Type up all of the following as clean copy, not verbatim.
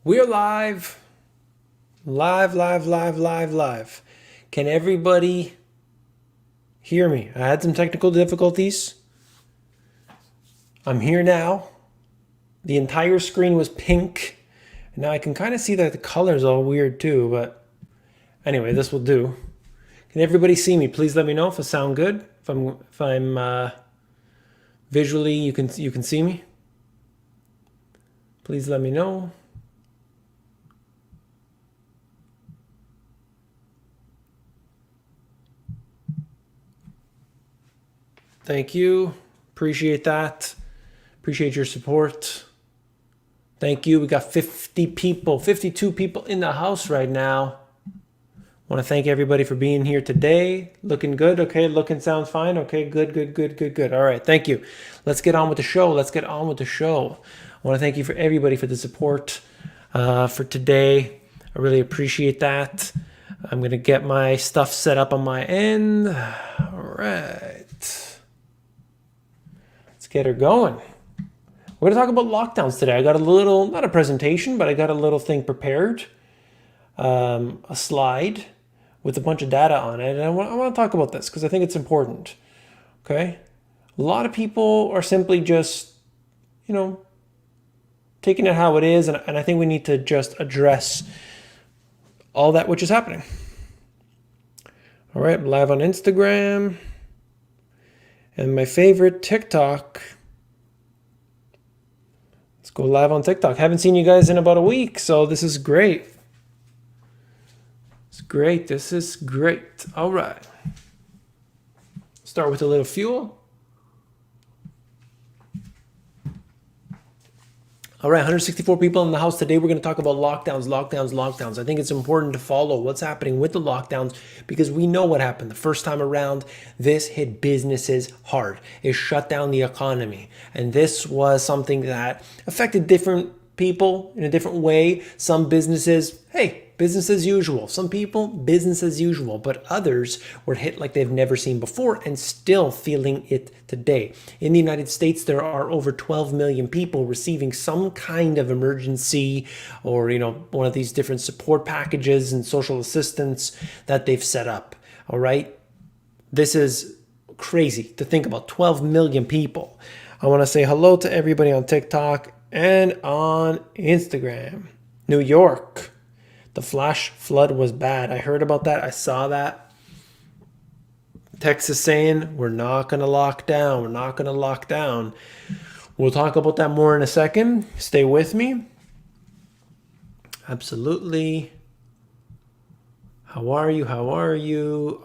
We're live. Live. Can everybody hear me? I had some technical difficulties. I'm here now. The entire screen was pink. And now I can kind of see that the color is all weird too, but anyway, this will do. Can everybody see me? Please let me know if I sound good. If I'm visually, you can see me. Please let me know. Thank you. Appreciate that. Appreciate your support. Thank you. We got 50 people, 52 people in the house right now. Want to thank everybody for being here today. Looking good. Okay, looking sounds fine. Okay, good. All right, thank you. Let's get on with the show. I want to thank you for everybody for the support for today. I really appreciate that. I'm going to get my stuff set up on my end. All right. Let's get her going. We're going to talk about lockdowns today. I got a little, not a presentation, but I got a little thing prepared. A slide with a bunch of data on it. And I want to talk about this because I think it's important. Okay? A lot of people are simply just, taking it how it is. And I think we need to just address all that which is happening. All right, I'm live on Instagram. And my favorite, TikTok. Let's go live on TikTok. Haven't seen you guys in about a week, so this is great. This is great. All right. Start with a little fuel. All right, 164 people in the house. Today we're going to talk about lockdowns. I think it's important to follow what's happening with the lockdowns because we know what happened. The first time around, this hit businesses hard. It shut down the economy. And this was something that affected different people in a different way. Some businesses, hey, business as usual. Some people, business as usual. But others were hit like they've never seen before and still feeling it today. In the United States, there are over 12 million people receiving some kind of emergency or, one of these different support packages and social assistance that they've set up. All right. This is crazy to think about. 12 million people. I want to say hello to everybody on TikTok and on Instagram. New York. The flash flood was bad. I heard about that. I saw that. Texas saying we're not going to lock down. We'll talk about that more in a second. Stay with me. Absolutely. How are you?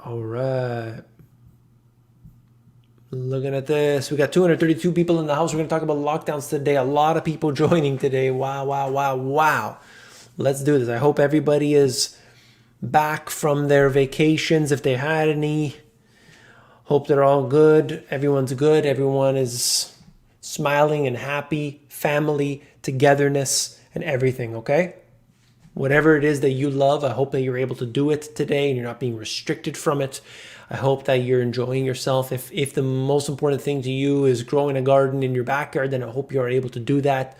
All right. Looking at this. We got 232 people in the house. We're going to talk about lockdowns today. A lot of people joining today. Wow. Let's do this. I hope everybody is back from their vacations if they had any. Hope they're all good. Everyone's good. Everyone is smiling and happy. Family, togetherness, and everything, okay? Whatever it is that you love, I hope that you're able to do it today and you're not being restricted from it. I hope that you're enjoying yourself. If the most important thing to you is growing a garden in your backyard, then I hope you're able to do that.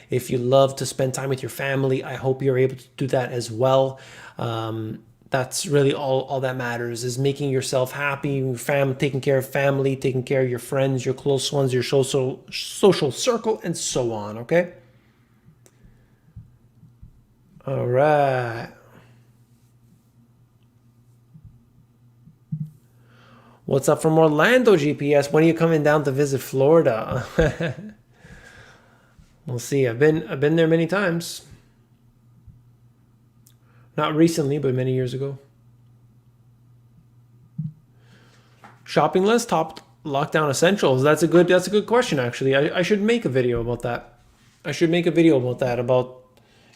If you love to spend time with your family, I hope you're able to do that as well. That's really all that matters is making yourself happy, taking care of family, taking care of your friends, your close ones, your social circle, and so on, okay? All right. What's up from Orlando, GPS? When are you coming down to visit Florida? We'll see. I've been there many times. Not recently, but many years ago. Shopping list, top lockdown essentials. That's a good question, actually. I should make a video about that. About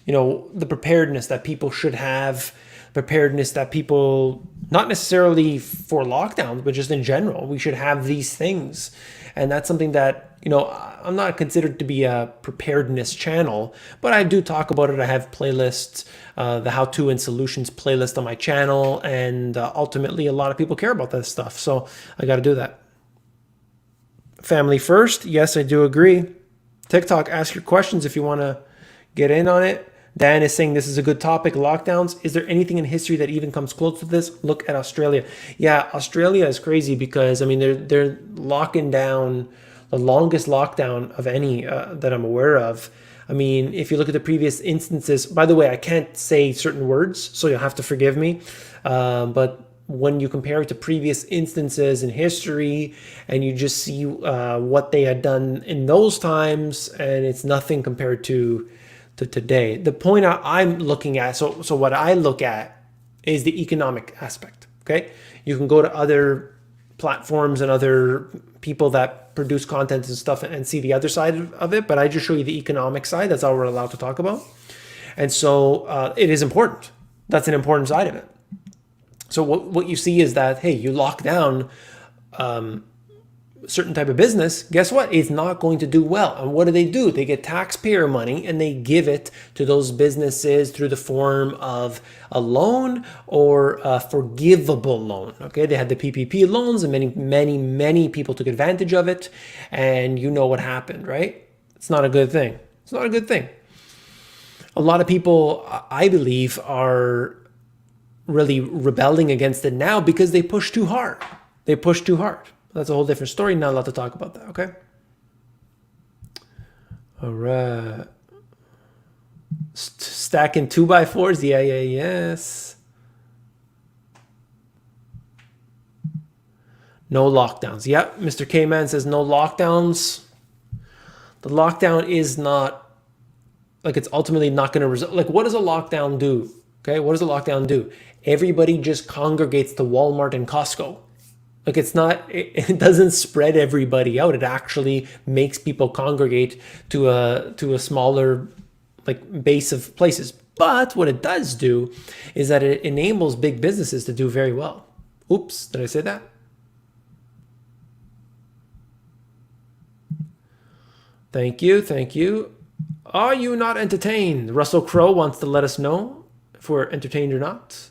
the preparedness that people should have, preparedness that people, not necessarily for lockdowns, but just in general, we should have these things. And that's something that, I'm not considered to be a preparedness channel, but I do talk about it. I have playlists, the how-to and solutions playlist on my channel. And ultimately, a lot of people care about that stuff. So I got to do that. Family first. Yes, I do agree. TikTok, ask your questions if you want to get in on it. Dan is saying this is a good topic, lockdowns. Is there anything in history that even comes close to this? Look at Australia. Yeah, Australia is crazy because, I mean, they're locking down the longest lockdown of any that I'm aware of. I mean, if you look at the previous instances, by the way, I can't say certain words, so you'll have to forgive me. But when you compare it to previous instances in history and you just see what they had done in those times, and it's nothing compared to today. The point I'm looking at, so what I look at is the economic aspect. Okay, you can go to other platforms and other people that produce content and stuff and see the other side of it, but I just show you the economic side. That's all we're allowed to talk about. And so it is important. That's an important side of it. So what you see is that, hey, you lock down certain type of business, guess what? It's not going to do well. And what do? They get taxpayer money and they give it to those businesses through the form of a loan or a forgivable loan. Okay, they had the PPP loans and many people took advantage of it. And you know what happened, right? It's not a good thing. It's not a good thing. A lot of people, I believe, are really rebelling against it now because they push too hard. They push too hard. That's a whole different story. Not allowed to talk about that, okay? All right. Stacking 2x4s. Yeah, yes. No lockdowns. Yep, Mr. K-Man says no lockdowns. The lockdown is not, like, it's ultimately not going to result. Like, what does a lockdown do? Okay, what does a lockdown do? Everybody just congregates to Walmart and Costco. Like, it's not, it doesn't spread everybody out. It actually makes people congregate to a smaller, like, base of places. But what it does do is that it enables big businesses to do very well. Oops, did I say that? Thank you, thank you. Are you not entertained? Russell Crowe wants to let us know if we're entertained or not.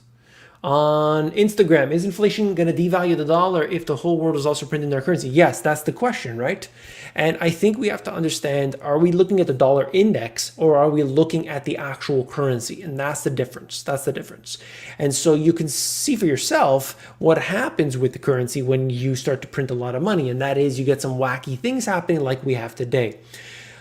On Instagram, is inflation going to devalue the dollar if the whole world is also printing their currency? Yes, that's the question, right? And I think we have to understand, are we looking at the dollar index or are we looking at the actual currency? And that's the difference. That's the difference. And so you can see for yourself what happens with the currency when you start to print a lot of money. And that is you get some wacky things happening like we have today.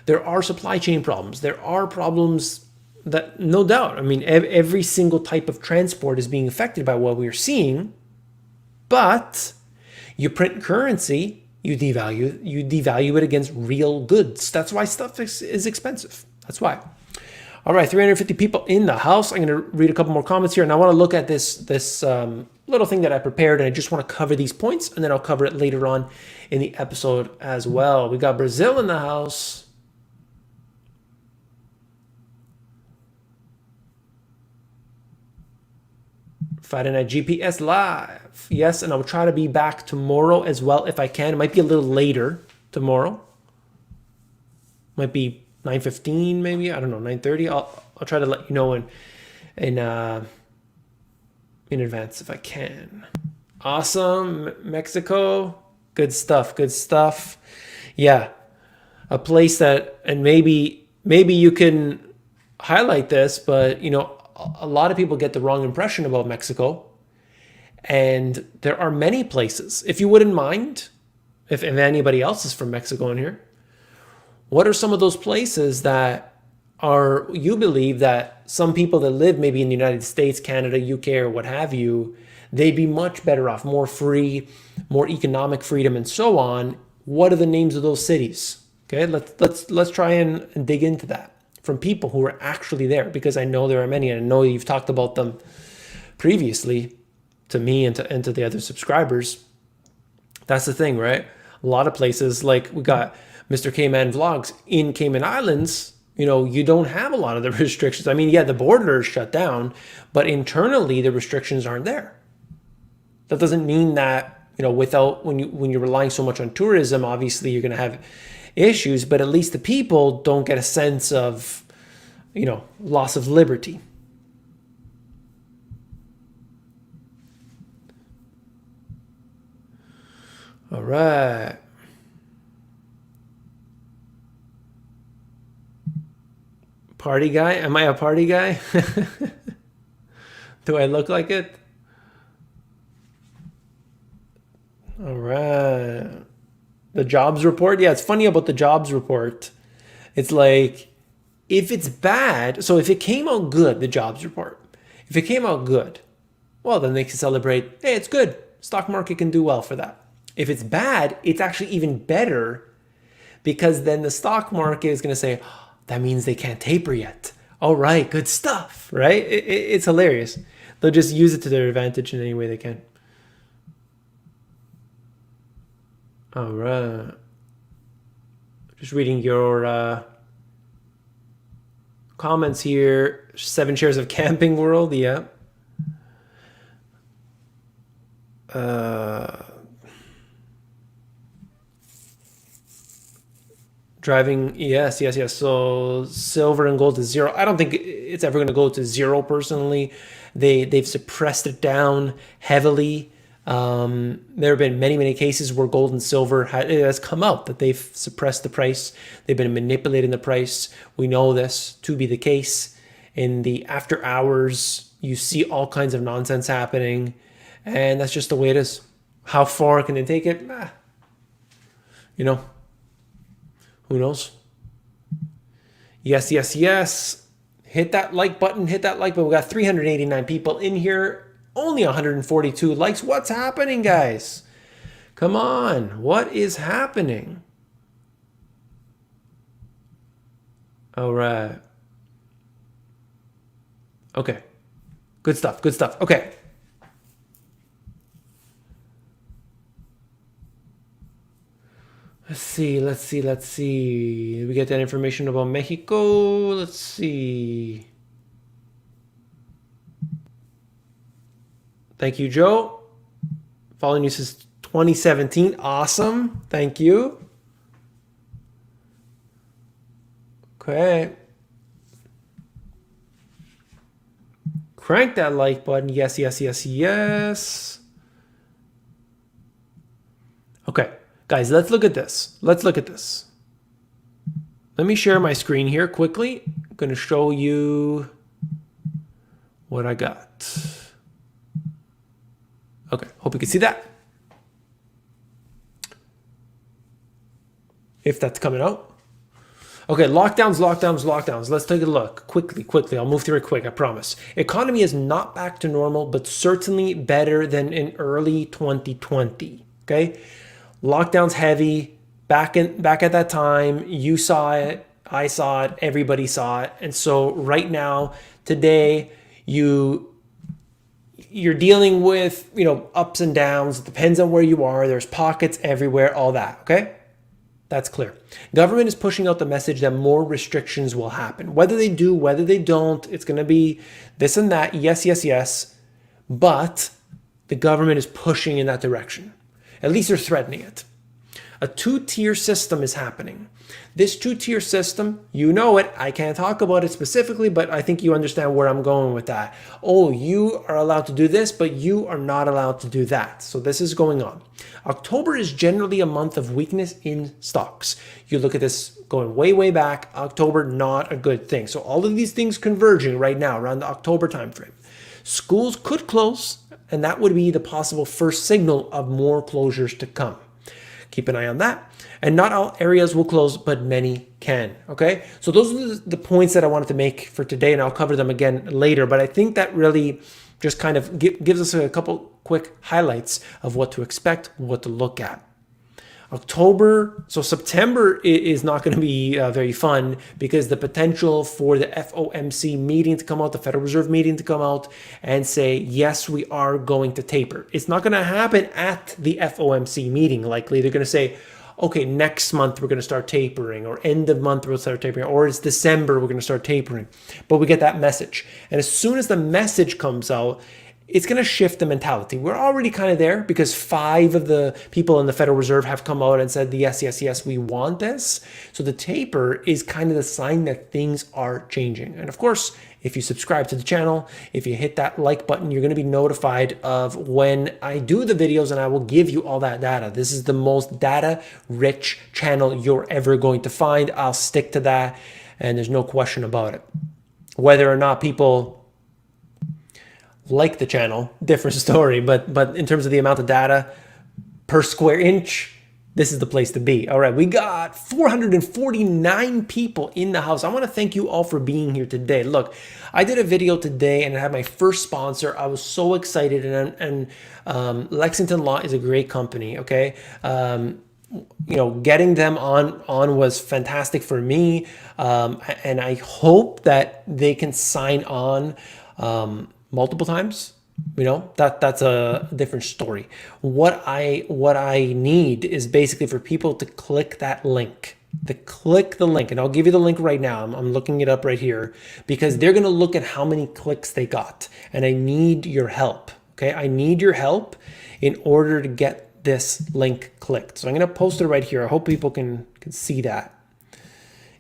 There are supply chain problems. There are problems that, no doubt, I mean, every single type of transport is being affected by what we're seeing, but you print currency, you devalue it against real goods. That's why stuff is expensive. That's why. All right, 350 people in the house. I'm going to read a couple more comments here, and I want to look at this little thing that I prepared, and I just want to cover these points, and then I'll cover it later on in the episode as well. We got Brazil in the house. Friday Night GPS Live. Yes, and I'll try to be back tomorrow as well if I can. It might be a little later tomorrow. Might be 9:15 maybe. I don't know, 9:30. I'll try to let you know in advance if I can. Awesome. Mexico. Good stuff. Good stuff. Yeah. A place that, and maybe you can highlight this, but you know, a lot of people get the wrong impression about Mexico. And there are many places, if you wouldn't mind, if anybody else is from Mexico in here, what are some of those places that are, you believe that some people that live maybe in the United States, Canada, UK, or what have you, they'd be much better off, more free, more economic freedom, and so on. What are the names of those cities? Okay, let's try and dig into that from people who are actually there, because I know there are many, and I know you've talked about them previously to me and to the other subscribers. That's the thing, right? A lot of places, like we got Mr. K-Man Vlogs in Cayman Islands, you know, you don't have a lot of the restrictions. I mean, yeah, the border is shut down, but internally the restrictions aren't there. That doesn't mean that, you know, when you're relying so much on tourism, obviously you're going to have issues, but at least the people don't get a sense of, you know, loss of liberty. All right. Party guy? Am I a party guy? Do I look like it? All right. The jobs report. Yeah, it's funny about the jobs report. It's like, if it's bad, so if it came out good, the jobs report, if it came out good, well, then they can celebrate, hey, it's good. Stock market can do well for that. If it's bad, it's actually even better, because then the stock market is going to say, oh, that means they can't taper yet. All right, good stuff, right? It's hilarious. They'll just use it to their advantage in any way they can. All right. Just reading your comments here. 7 shares of Camping World. Yeah. Driving. Yes. So silver and gold is 0. I don't think it's ever going to go to 0 personally. They've suppressed it down heavily. There have been many cases where gold and silver has come out that they've suppressed the price. They've been manipulating the price. We know this to be the case. In the after hours, you see all kinds of nonsense happening, and that's just the way it is. How far can they take it? You know, who knows? Yes. Hit that like button. We got 389 people in here. Only 142 likes. What's happening, guys? Come on. What is happening? All right. Okay. Good stuff. Okay. Let's see. We get that information about Mexico. Let's see. Thank you, Joe. Following you since 2017. Awesome. Thank you. Okay. Crank that like button. Yes. Okay, guys, let's look at this. Let me share my screen here quickly. I'm going to show you what I got. Okay, hope you can see that. If that's coming out. Okay, lockdowns. Let's take a look quickly. I'll move through it quick, I promise. Economy is not back to normal, but certainly better than in early 2020. Okay, lockdowns heavy. Back at that time, you saw it, I saw it, everybody saw it, and so right now, today, you're dealing with, ups and downs. It depends on where you are. There's pockets everywhere, all that, okay? That's clear. Government is pushing out the message that more restrictions will happen. Whether they do, whether they don't, it's going to be this and that. Yes. But the government is pushing in that direction. At least they're threatening it. A 2-tier system is happening. This 2-tier system, you know it. I can't talk about it specifically, but I think you understand where I'm going with that. Oh, you are allowed to do this, but you are not allowed to do that. So this is going on. October is generally a month of weakness in stocks. You look at this going way back. October, not a good thing. So all of these things converging right now around the October timeframe. Schools could close, and that would be the possible first signal of more closures to come. Keep an eye on that. And not all areas will close, but many can. Okay, so those are the points that I wanted to make for today, and I'll cover them again later. But I think that really just kind of gives us a couple quick highlights of what to expect, what to look at. September is not going to be very fun, because the potential for the FOMC meeting to come out, the Federal Reserve meeting to come out and say, yes, we are going to taper. It's not going to happen at the FOMC meeting. Likely they're going to say, okay, next month we're going to start tapering, or end of month we'll start tapering, or it's December we're going to start tapering. But we get that message. And as soon as the message comes out, it's going to shift the mentality. We're already kind of there, because 5 of the people in the Federal Reserve have come out and said, yes, we want this. So the taper is kind of the sign that things are changing. And of course, if you subscribe to the channel, if you hit that like button, you're going to be notified of when I do the videos, and I will give you all that data. This is the most data-rich channel you're ever going to find. I'll stick to that. and there's no question about it. Whether or not people like the channel, different story, but in terms of the amount of data per square inch, this is the place to be. All right, we got 449 people in the house. I want to thank you all for being here today. Look, I did a video today and I had my first sponsor. I was so excited, and Lexington Law is a great company, okay? You know, getting them on was fantastic for me, and I hope that they can sign on multiple times. You know, that's a different story. What I need is basically for people to click that link, click the link, and I'll give you the link right now. I'm looking it up right here because they're going to look at how many clicks they got, and I need your help. Okay, I need your help in order to get this link clicked. So I'm going to post it right here. I hope people can see that.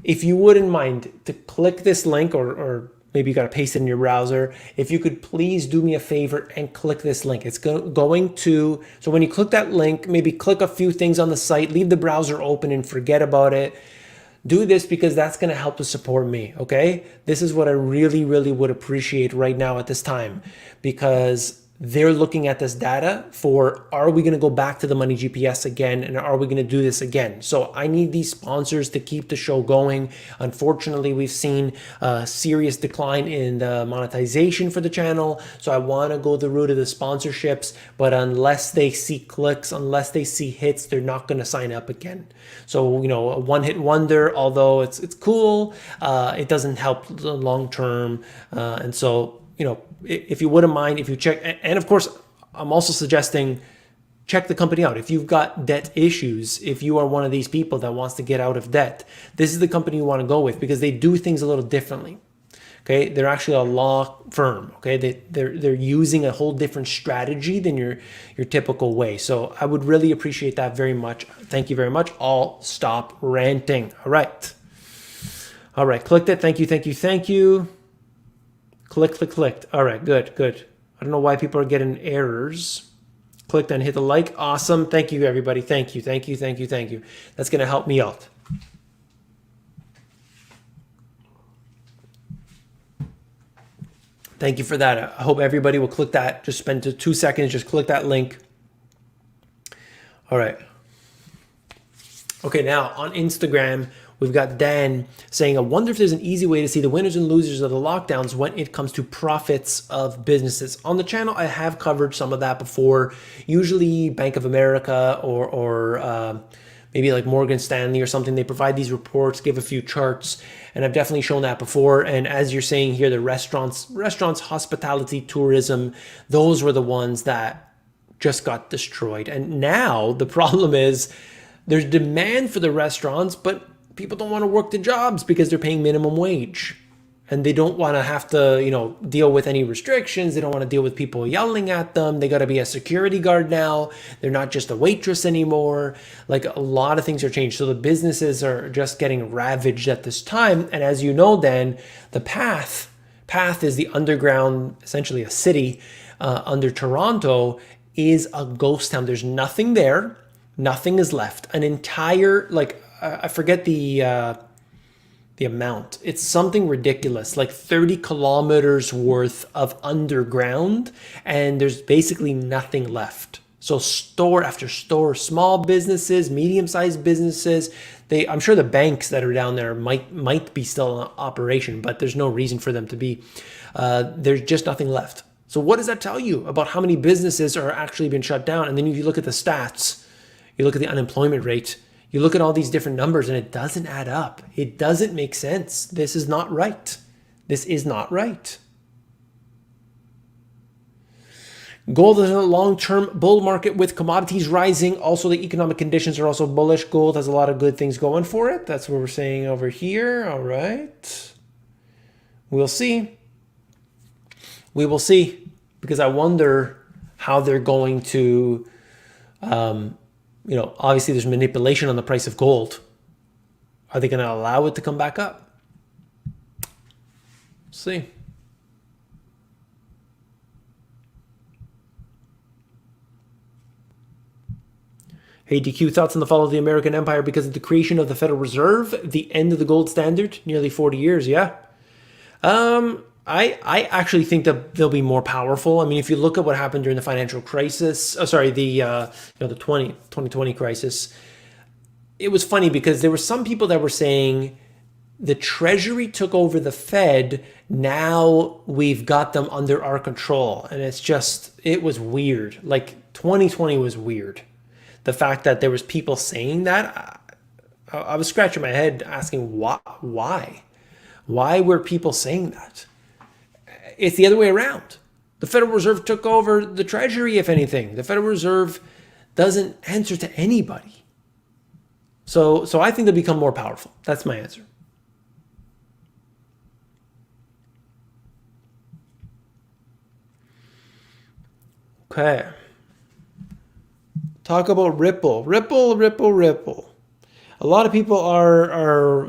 If you wouldn't mind to click this link, or maybe you got to paste it in your browser. If you could please do me a favor and click this link. It's going to, so when you click that link, maybe click a few things on the site, leave the browser open and forget about it. Do this because that's going to help to support me, okay? This is what I really, really would appreciate right now at this time, because they're looking at this data for, are we going to go back to the Money GPS again? And are we going to do this again? So I need these sponsors to keep the show going. Unfortunately, we've seen a serious decline in the monetization for the channel. So I want to go the route of the sponsorships, but unless they see clicks, unless they see hits, they're not going to sign up again. So, you know, a one-hit wonder, although it's cool, it doesn't help the long term. And so, you know, if you wouldn't mind, if you check, and of course, I'm also suggesting check the company out. If you've got debt issues, if you are one of these people that wants to get out of debt, this is the company you want to go with because they do things a little differently. Okay, they're actually a law firm. Okay, they're using a whole different strategy than your typical way. So I would really appreciate that very much. Thank you very much. I'll stop ranting. All right, clicked it. Thank you, thank you, thank you. Clicked. All right, good. I don't know why people are getting errors. Clicked and hit the like. Awesome. Thank you, everybody. Thank you. That's going to help me out. Thank you for that. I hope everybody will click that. Just spend 2 seconds. Just click that link. All right. Okay, now on Instagram, we've got Dan saying, I wonder if there's an easy way to see the winners and losers of the lockdowns when it comes to profits of businesses. On the channel, I have covered some of that before, usually Bank of America or maybe like Morgan Stanley or something. They provide these reports, give a few charts, and I've definitely shown that before. And as you're saying here, the restaurants, hospitality, tourism, those were the ones that just got destroyed. And now the problem is there's demand for the restaurants, but people don't want to work the jobs because they're paying minimum wage, and they don't want to have to, you know, deal with any restrictions. They don't want to deal with people yelling at them. They got to be a security guard now. They're not just a waitress anymore. Like, a lot of things are changed. So the businesses are just getting ravaged at this time. And as you know, then the path is the underground, essentially a city under Toronto, is a ghost town. There's nothing there. Nothing is left. An entire, like, I forget the amount. It's something ridiculous, like 30 kilometers worth of underground, and there's basically nothing left. So store after store, small businesses, medium-sized businesses, I'm sure the banks that are down there might be still in operation, but there's no reason for them to be. There's just nothing left. So what does that tell you about how many businesses are actually being shut down? And then if you look at the stats, you look at the unemployment rate, you look at all these different numbers, and it doesn't add up. It doesn't make sense. This is not right. This is not right. Gold is in a long-term bull market with commodities rising. Also, the economic conditions are also bullish. Gold has a lot of good things going for it. That's what we're saying over here. All right. We'll see. We will see, because I wonder how they're going to, you know, obviously there's manipulation on the price of gold. Are they going to allow it to come back up? See. Hey, DQ, thoughts on the fall of the American empire because of the creation of the Federal Reserve, the end of the gold standard, nearly 40 years, yeah. I actually think that they'll be more powerful. I mean, if you look at what happened during the financial crisis, the 2020 crisis, it was funny because there were some people that were saying the Treasury took over the Fed. Now we've got them under our control. And it was weird. Like 2020 was weird. The fact that there was people saying that, I was scratching my head asking why? Why were people saying that? It's the other way around. The Federal Reserve took over the Treasury, if anything. The Federal Reserve doesn't answer to anybody. So I think they'll become more powerful. That's my answer. Okay. Talk about Ripple. Ripple. A lot of people are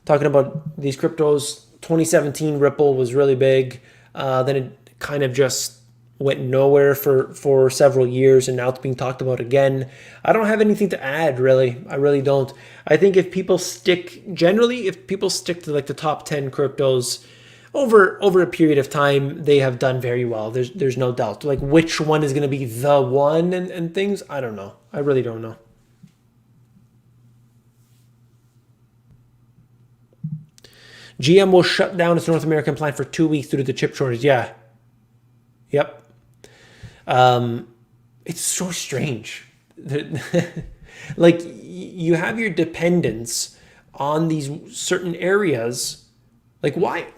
talking about these cryptos. 2017 Ripple was really big. Then it kind of just went nowhere for several years, and now it's being talked about again. I don't have anything to add, really. I really don't. I think if people stick to like the top 10 cryptos over a period of time, they have done very well. There's no doubt. Like which one is going to be the one and things, I don't know. I really don't know. GM will shut down its North American plant for 2 weeks due to the chip shortage. Yeah. Yep. It's so strange. Like you have your dependence on these certain areas. Like why?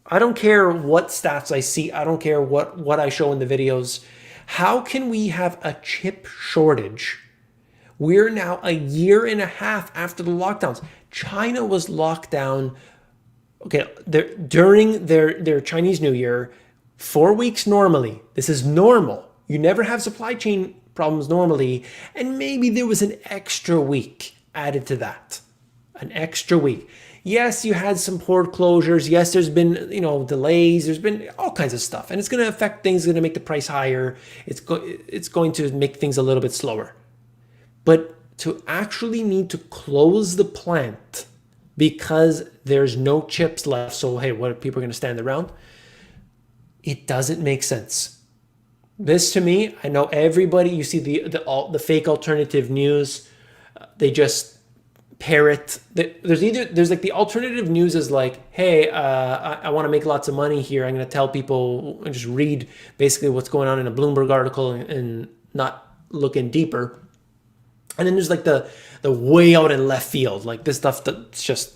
I don't care what stats I see. I don't care what I show in the videos. How can we have a chip shortage? We're now a year and a half after the lockdowns. China was locked down. Okay, during their Chinese New Year, 4 weeks normally. This is normal. You never have supply chain problems normally. And maybe there was an extra week added to that. An extra week. Yes, you had some port closures. Yes, there's been, delays. There's been all kinds of stuff. And it's going to affect things. It's going to make the price higher. It's going to make things a little bit slower. But to actually need to close the plant because there's no chips left. So, hey, what are people going to stand around? It doesn't make sense. This to me, I know everybody, you see the fake alternative news, they just parrot. There's like the alternative news is like, hey, I want to make lots of money here. I'm going to tell people and just read basically what's going on in a Bloomberg article and not look in deeper. And then there's like the way out in left field, like this stuff that's just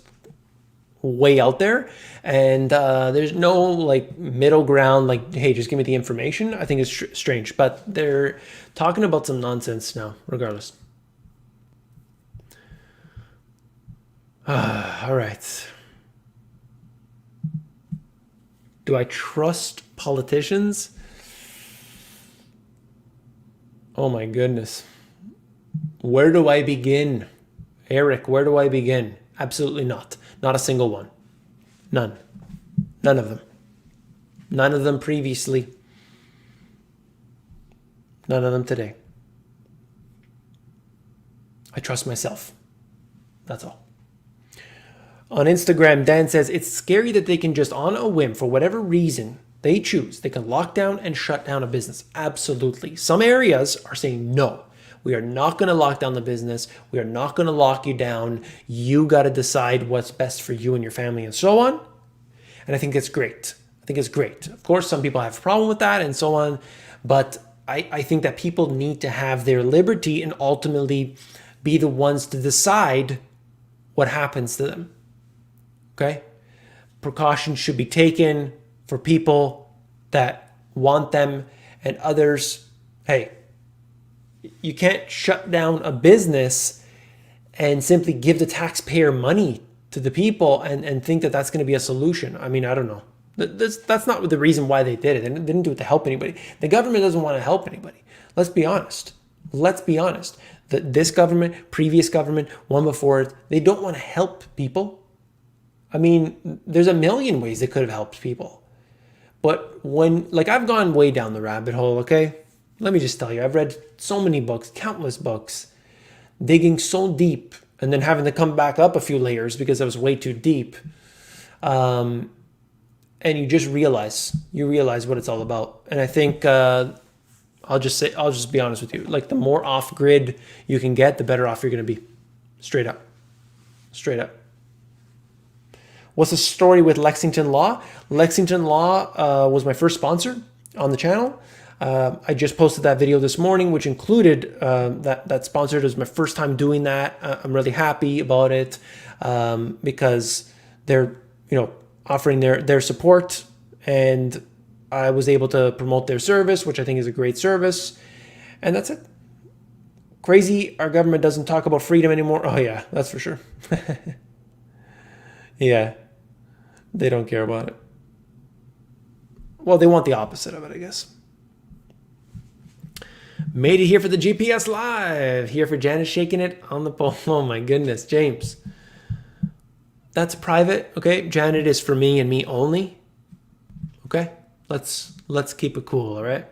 way out there. And there's no like middle ground, like, hey, just give me the information. I think it's strange, but they're talking about some nonsense now, regardless. All right. Do I trust politicians? Oh my goodness. Where do I begin? Eric, where do I begin? Absolutely not. Not a single one. None. None of them. None of them previously. None of them today. I trust myself. That's all. On Instagram, Dan says, it's scary that they can just on a whim, for whatever reason they choose, they can lock down and shut down a business. Absolutely. Some areas are saying, no, we are not going to lock down the business. We are not going to lock you down. You got to decide what's best for you and your family and so on. And I think it's great. I think it's great. Of course, some people have a problem with that and so on. But I think that people need to have their liberty and ultimately be the ones to decide what happens to them. Okay? Precautions should be taken for people that want them, and others, hey, you can't shut down a business and simply give the taxpayer money to the people and think that that's going to be a solution. I mean, I don't know. That's not the reason why they did it. They didn't do it to help anybody. The government doesn't want to help anybody. Let's be honest. Let's be honest. This government, previous government, one before it, they don't want to help people. I mean, there's a million ways they could have helped people. But when, like, I've gone way down the rabbit hole, okay? Let me just tell you, I've read so many books, countless books, digging so deep and then having to come back up a few layers because I was way too deep. And you realize what it's all about. And I think I'll just be honest with you. Like, the more off grid you can get, the better off you're going to be. Straight up. What's the story with Lexington Law? Lexington Law was my first sponsor on the channel. I just posted that video this morning, which included that sponsor. It was my first time doing that. I'm really happy about it because they're offering their support, and I was able to promote their service, which I think is a great service. And that's it. Crazy, our government doesn't talk about freedom anymore. Oh yeah, that's for sure. Yeah, they don't care about it. Well, they want the opposite of it, I guess. Made it here for the GPS Live. Here for Janice shaking it on the pole. Oh my goodness, James. That's private, okay? Janet is for me and me only. Okay? Let's keep it cool, all right?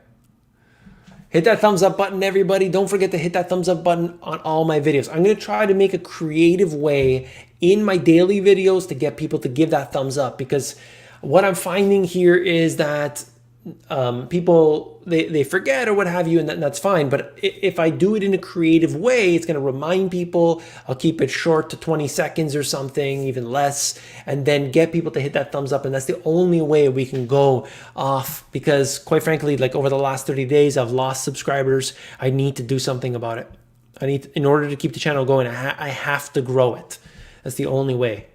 Hit that thumbs up button, everybody. Don't forget to hit that thumbs up button on all my videos. I'm going to try to make a creative way in my daily videos to get people to give that thumbs up, because what I'm finding here is that people, they forget or what have you, and that's fine. But if I do it in a creative way, it's going to remind people. I'll keep it short to 20 seconds or something, even less, and then get people to hit that thumbs up. And that's the only way we can go off, because quite frankly, like over the last 30 days, I've lost subscribers. I need to do something about it. In order to keep the channel going, I have to grow it. That's the only way.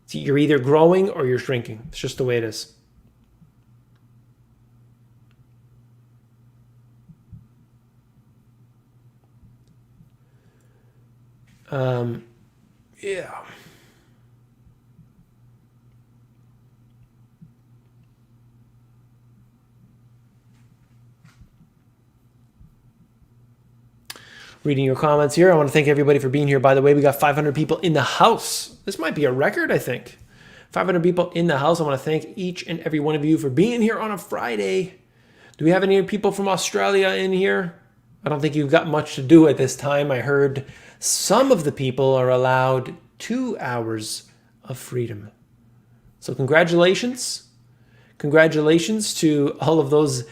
So you're either growing or you're shrinking. It's just the way it is. Yeah. Reading your comments here. I want to thank everybody for being here. By the way, we got 500 people in the house. This might be a record, I think. 500 people in the house. I want to thank each and every one of you for being here on a Friday. Do we have any people from Australia in here? I don't think you've got much to do at this time. I heard some of the people are allowed 2 hours of freedom. So congratulations. Congratulations to all of those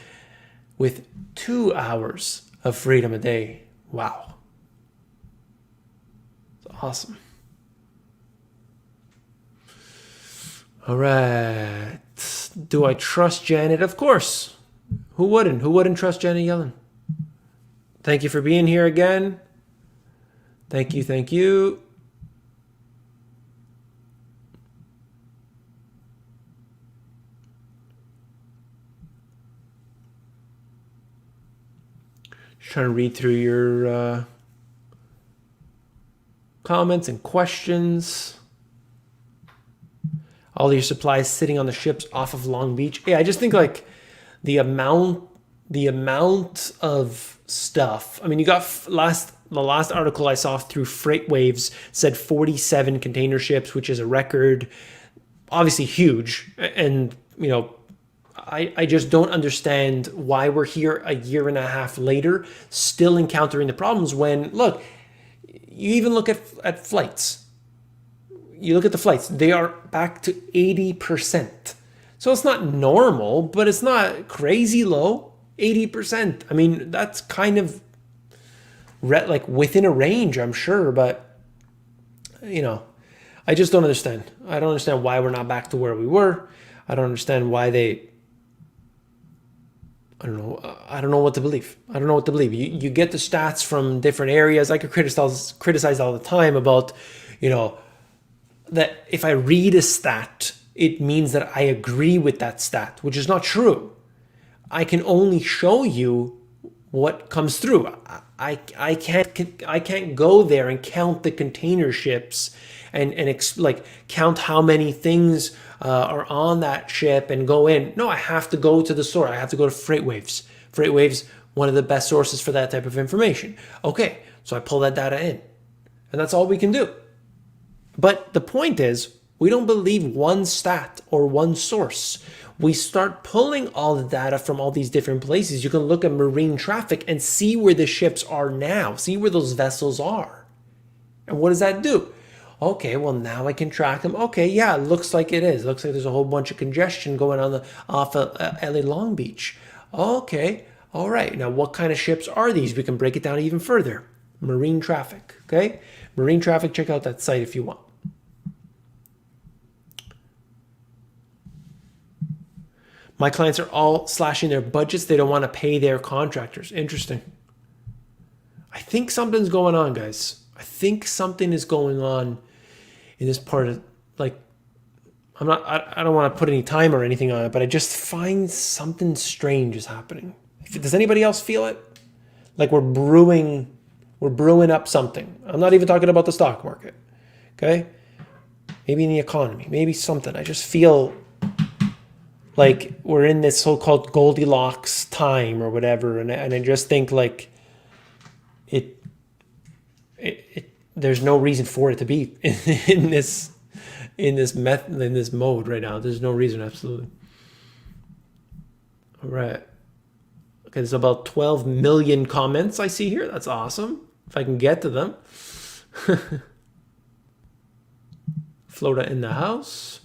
with 2 hours of freedom a day. Wow. That's awesome. All right. Do I trust Janet? Of course. Who wouldn't? Who wouldn't trust Janet Yellen? Thank you for being here again. Thank you. Thank you. Just trying to read through your comments and questions. All your supplies sitting on the ships off of Long Beach. Yeah, I just think like the amount of stuff. I mean, you got the last article I saw through Freight Waves said 47 container ships, which is a record, obviously huge. And, you know, I just don't understand why we're here a year and a half later still encountering the problems when, look, you even look at flights. You look at the flights, they are back to 80%. So it's not normal, but it's not crazy low. 80%. I mean, that's kind of like within a range, I'm sure, but you know, I just don't understand. I don't understand why we're not back to where we were. I don't understand why I don't know what to believe. I don't know what to believe. You get the stats from different areas. I could criticize all the time about, you know, that if I read a stat, it means that I agree with that stat, which is not true. I can only show you what comes through. I can't go there and count the container ships and like count how many things are on that ship and go in. No, I have to go to the source. I have to go to Freight Waves. Freight Waves, one of the best sources for that type of information. Okay, so I pull that data in, and that's all we can do. But the point is, We don't believe one stat or one source. We start pulling all the data from all these different places. You can look at marine traffic and see where the ships are now, see where those vessels are. And what does that do? Okay, well, now I can track them. Okay, yeah, it looks like it is. It looks like there's a whole bunch of congestion going on off of LA Long Beach. Okay, all right. Now, what kind of ships are these? We can break it down even further. Marine traffic, okay? Marine traffic, check out that site if you want. My clients are all slashing their budgets. They don't want to pay their contractors. Interesting. I think something's going on, guys. I think something is going on in this part of, like, I don't want to put any time or anything on it, but I just find something strange is happening. Does anybody else feel it? Like we're brewing up something. I'm not even talking about the stock market. Okay? Maybe in the economy, maybe something. I just feel like we're in this so-called Goldilocks time or whatever, and I just think like there's no reason for it to be in this mode right now. There's no reason, absolutely. All right. Okay, there's about 12 million comments I see here. That's awesome. If I can get to them. Florida in the house.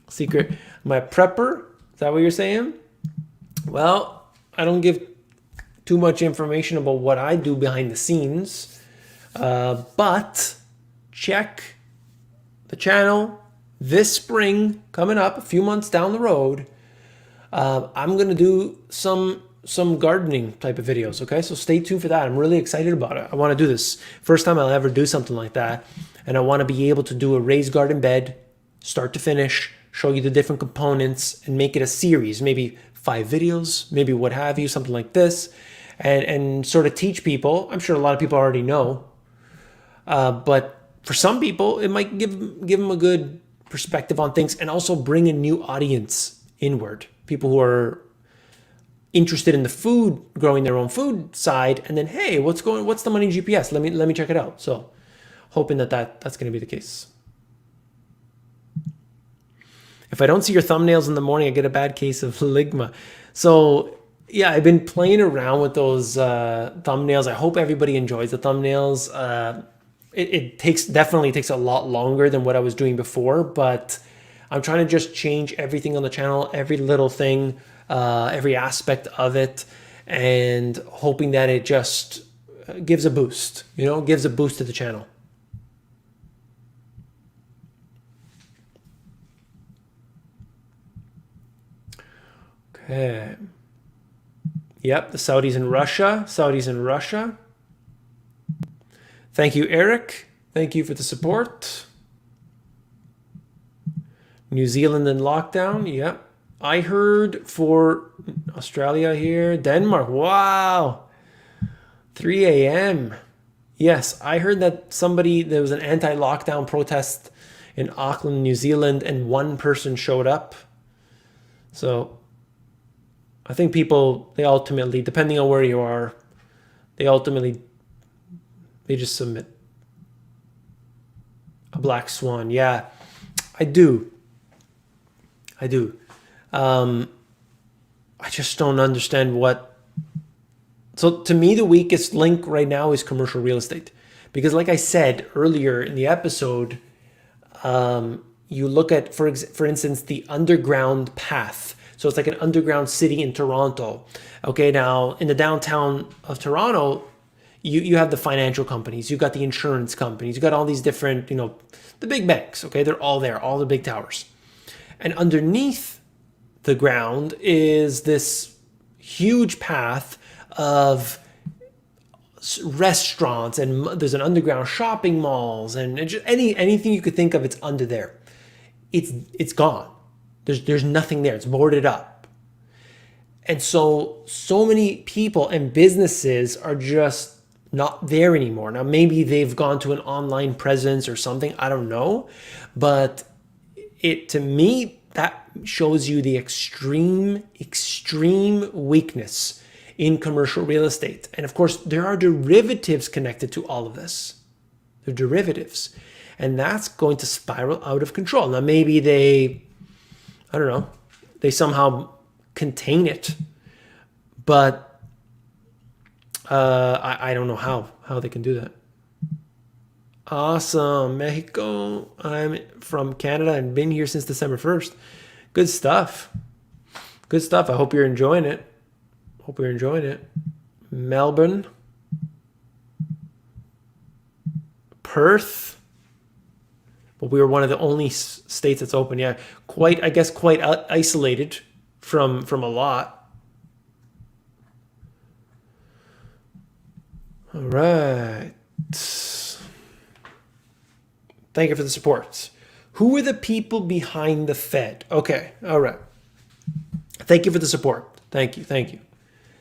Secret. Am I a prepper? Is that what you're saying? Well, I don't give too much information about what I do behind the scenes. But check the channel this spring, coming up a few months down the road. I'm going to do some gardening type of videos. Okay. So stay tuned for that. I'm really excited about it. I want to do this. First time I'll ever do something like that. And I want to be able to do a raised garden bed, start to finish, show you the different components and make it a series, maybe 5 videos, maybe what have you, something like this, and sort of teach people. I'm sure a lot of people already know, but for some people, it might give them a good perspective on things and also bring a new audience inward. People who are interested in the food, growing their own food side, and then, hey, what's the money GPS? Let me check it out. So hoping that's going to be the case. If I don't see your thumbnails in the morning, I get a bad case of ligma. So yeah, I've been playing around with those thumbnails. I hope everybody enjoys the thumbnails. It definitely takes a lot longer than what I was doing before, but I'm trying to just change everything on the channel, every little thing, every aspect of it, and hoping that it just gives a boost, gives a boost to the channel. Okay. Yep, the Saudis and Russia. Saudis and Russia. Thank you, Eric. Thank you for the support. New Zealand in lockdown. Yep. I heard for Australia here. Denmark. Wow. 3 a.m. Yes, I heard that there was an anti-lockdown protest in Auckland, New Zealand, and one person showed up. So I think people, they ultimately, depending on where you are, they just submit. A black swan. Yeah, I do. I just don't understand what. So to me, the weakest link right now is commercial real estate. Because like I said earlier in the episode, you look at, for instance, the underground path. So it's like an underground city in Toronto. Okay, now in the downtown of Toronto, you have the financial companies, you got the insurance companies, you got all these different, the big banks. Okay, they're all there, all the big towers. And underneath the ground is this huge path of restaurants, and there's an underground shopping malls, and just anything you could think of, it's under there. It's gone. There's nothing there. It's boarded up. And so many people and businesses are just not there anymore. Now, maybe they've gone to an online presence or something. I don't know. But to me, that shows you the extreme weakness in commercial real estate. And of course, there are derivatives connected to all of this. They're derivatives. And that's going to spiral out of control. Now, maybe they, I don't know, they somehow contain it. But I don't know how they can do that. Awesome. Mexico. I'm from Canada and been here since December 1st. Good stuff. Good stuff. I hope you're enjoying it. Hope you're enjoying it. Melbourne. Perth. But we were one of the only states that's open. Yeah, quite, I guess, quite isolated from a lot. All right. Thank you for the support. Who are the people behind the Fed? Okay, all right. Thank you for the support. Thank you, thank you.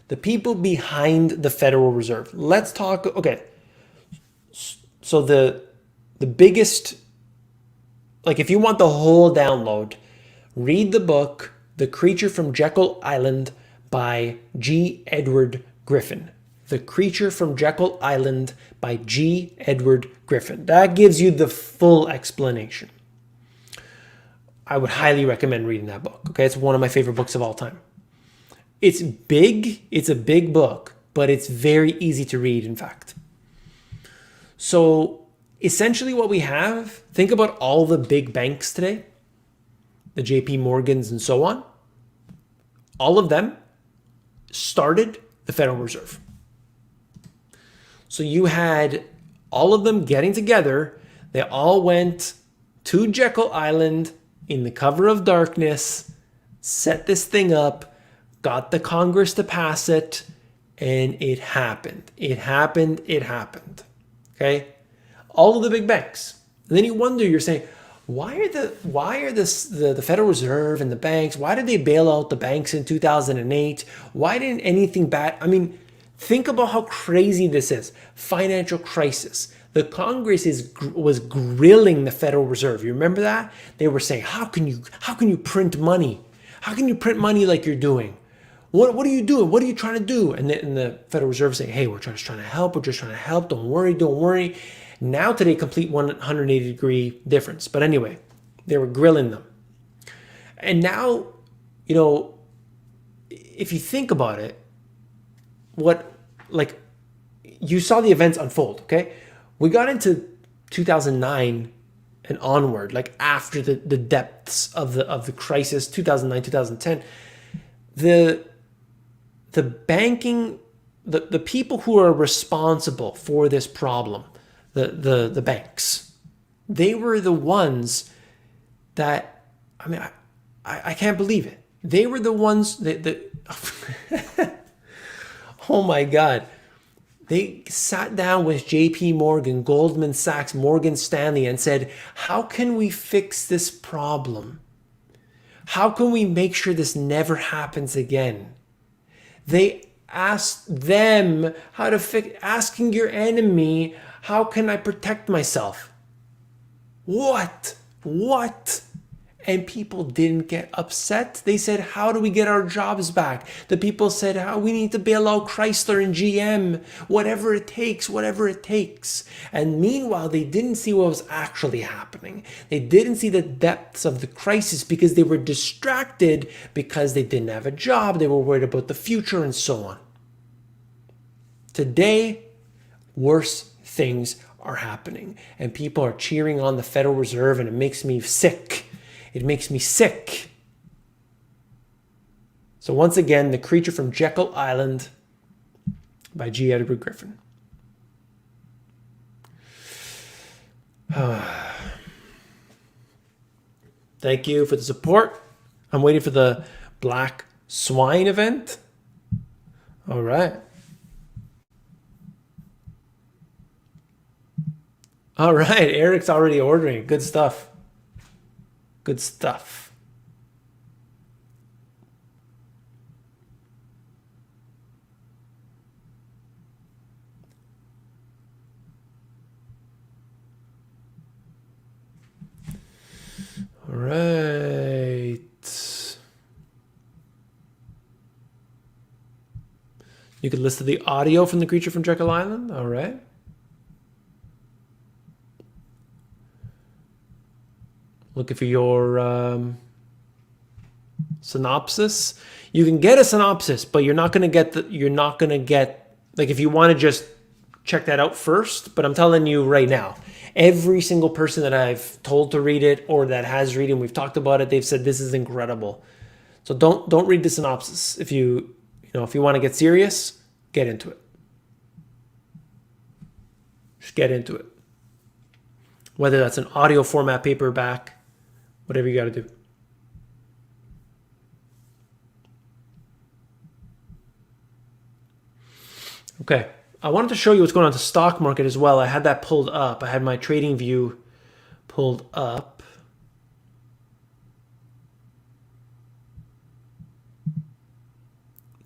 The people behind the Federal Reserve. Let's talk, okay. So the biggest, like if you want the whole download, read the book, The Creature from Jekyll Island by G. Edward Griffin. The Creature from Jekyll Island by G. Edward Griffin. That gives you the full explanation. I would highly recommend reading that book. Okay, it's one of my favorite books of all time. It's big, it's a big book, but it's very easy to read, in fact. So essentially what we have, think about all the big banks today, the JP Morgans and so on. All of them started the Federal Reserve. So you had all of them getting together. They all went to Jekyll Island in the cover of darkness, set this thing up, got the Congress to pass it, and it happened. It happened. It happened. Okay? All of the big banks. And then you wonder, you're saying, why are the Federal Reserve and the banks, why did they bail out the banks in 2008? Why didn't anything bad? I mean, think about how crazy this is. Financial crisis. The Congress was grilling the Federal Reserve. You remember that? They were saying, how can you print money? How can you print money like you're doing? What are you doing? What are you trying to do? And the Federal Reserve saying, hey, we're just trying to help. We're just trying to help. Don't worry. Don't worry. Now today, complete 180-degree difference. But anyway, they were grilling them. And now, you know, if you think about it, you saw the events unfold, okay? We got into 2009 and onward, like after the depths of the crisis, 2009, 2010. The banking, the people who are responsible for this problem, the banks, they were the ones that, I mean, I can't believe it. They were the ones that oh my God. They sat down with JP Morgan, Goldman Sachs, Morgan Stanley, and said, how can we fix this problem? How can we make sure this never happens again? They asked them how to fix, asking your enemy, how can I protect myself? What? And people didn't get upset. They said, how do we get our jobs back? The people said, how we need to bail out Chrysler and GM, whatever it takes, whatever it takes. And meanwhile, they didn't see what was actually happening. They didn't see the depths of the crisis because they were distracted because they didn't have a job. They were worried about the future and so on. Today, worse things are happening and people are cheering on the Federal Reserve, and it makes me sick. It makes me sick. So once again, The Creature from Jekyll Island by G. Edward Griffin. Thank you for the support. I'm waiting for the Black Swine event. All right. All right, Eric's already ordering. Good stuff. Good stuff. All right. You could listen to the audio from The Creature from Jekyll Island. All right. looking for your synopsis. You can get a synopsis, but you're not going to get, like, if you want to just check that out first, but I'm telling you right now, every single person that I've told to read it or that has read it, and we've talked about it, they've said this is incredible. So don't read the synopsis. If you want to get serious, get into it. Just get into it. Whether that's an audio format, paperback, whatever you got to do. Okay, I wanted to show you what's going on to the stock market as well. I had that pulled up. I had my TradingView pulled up.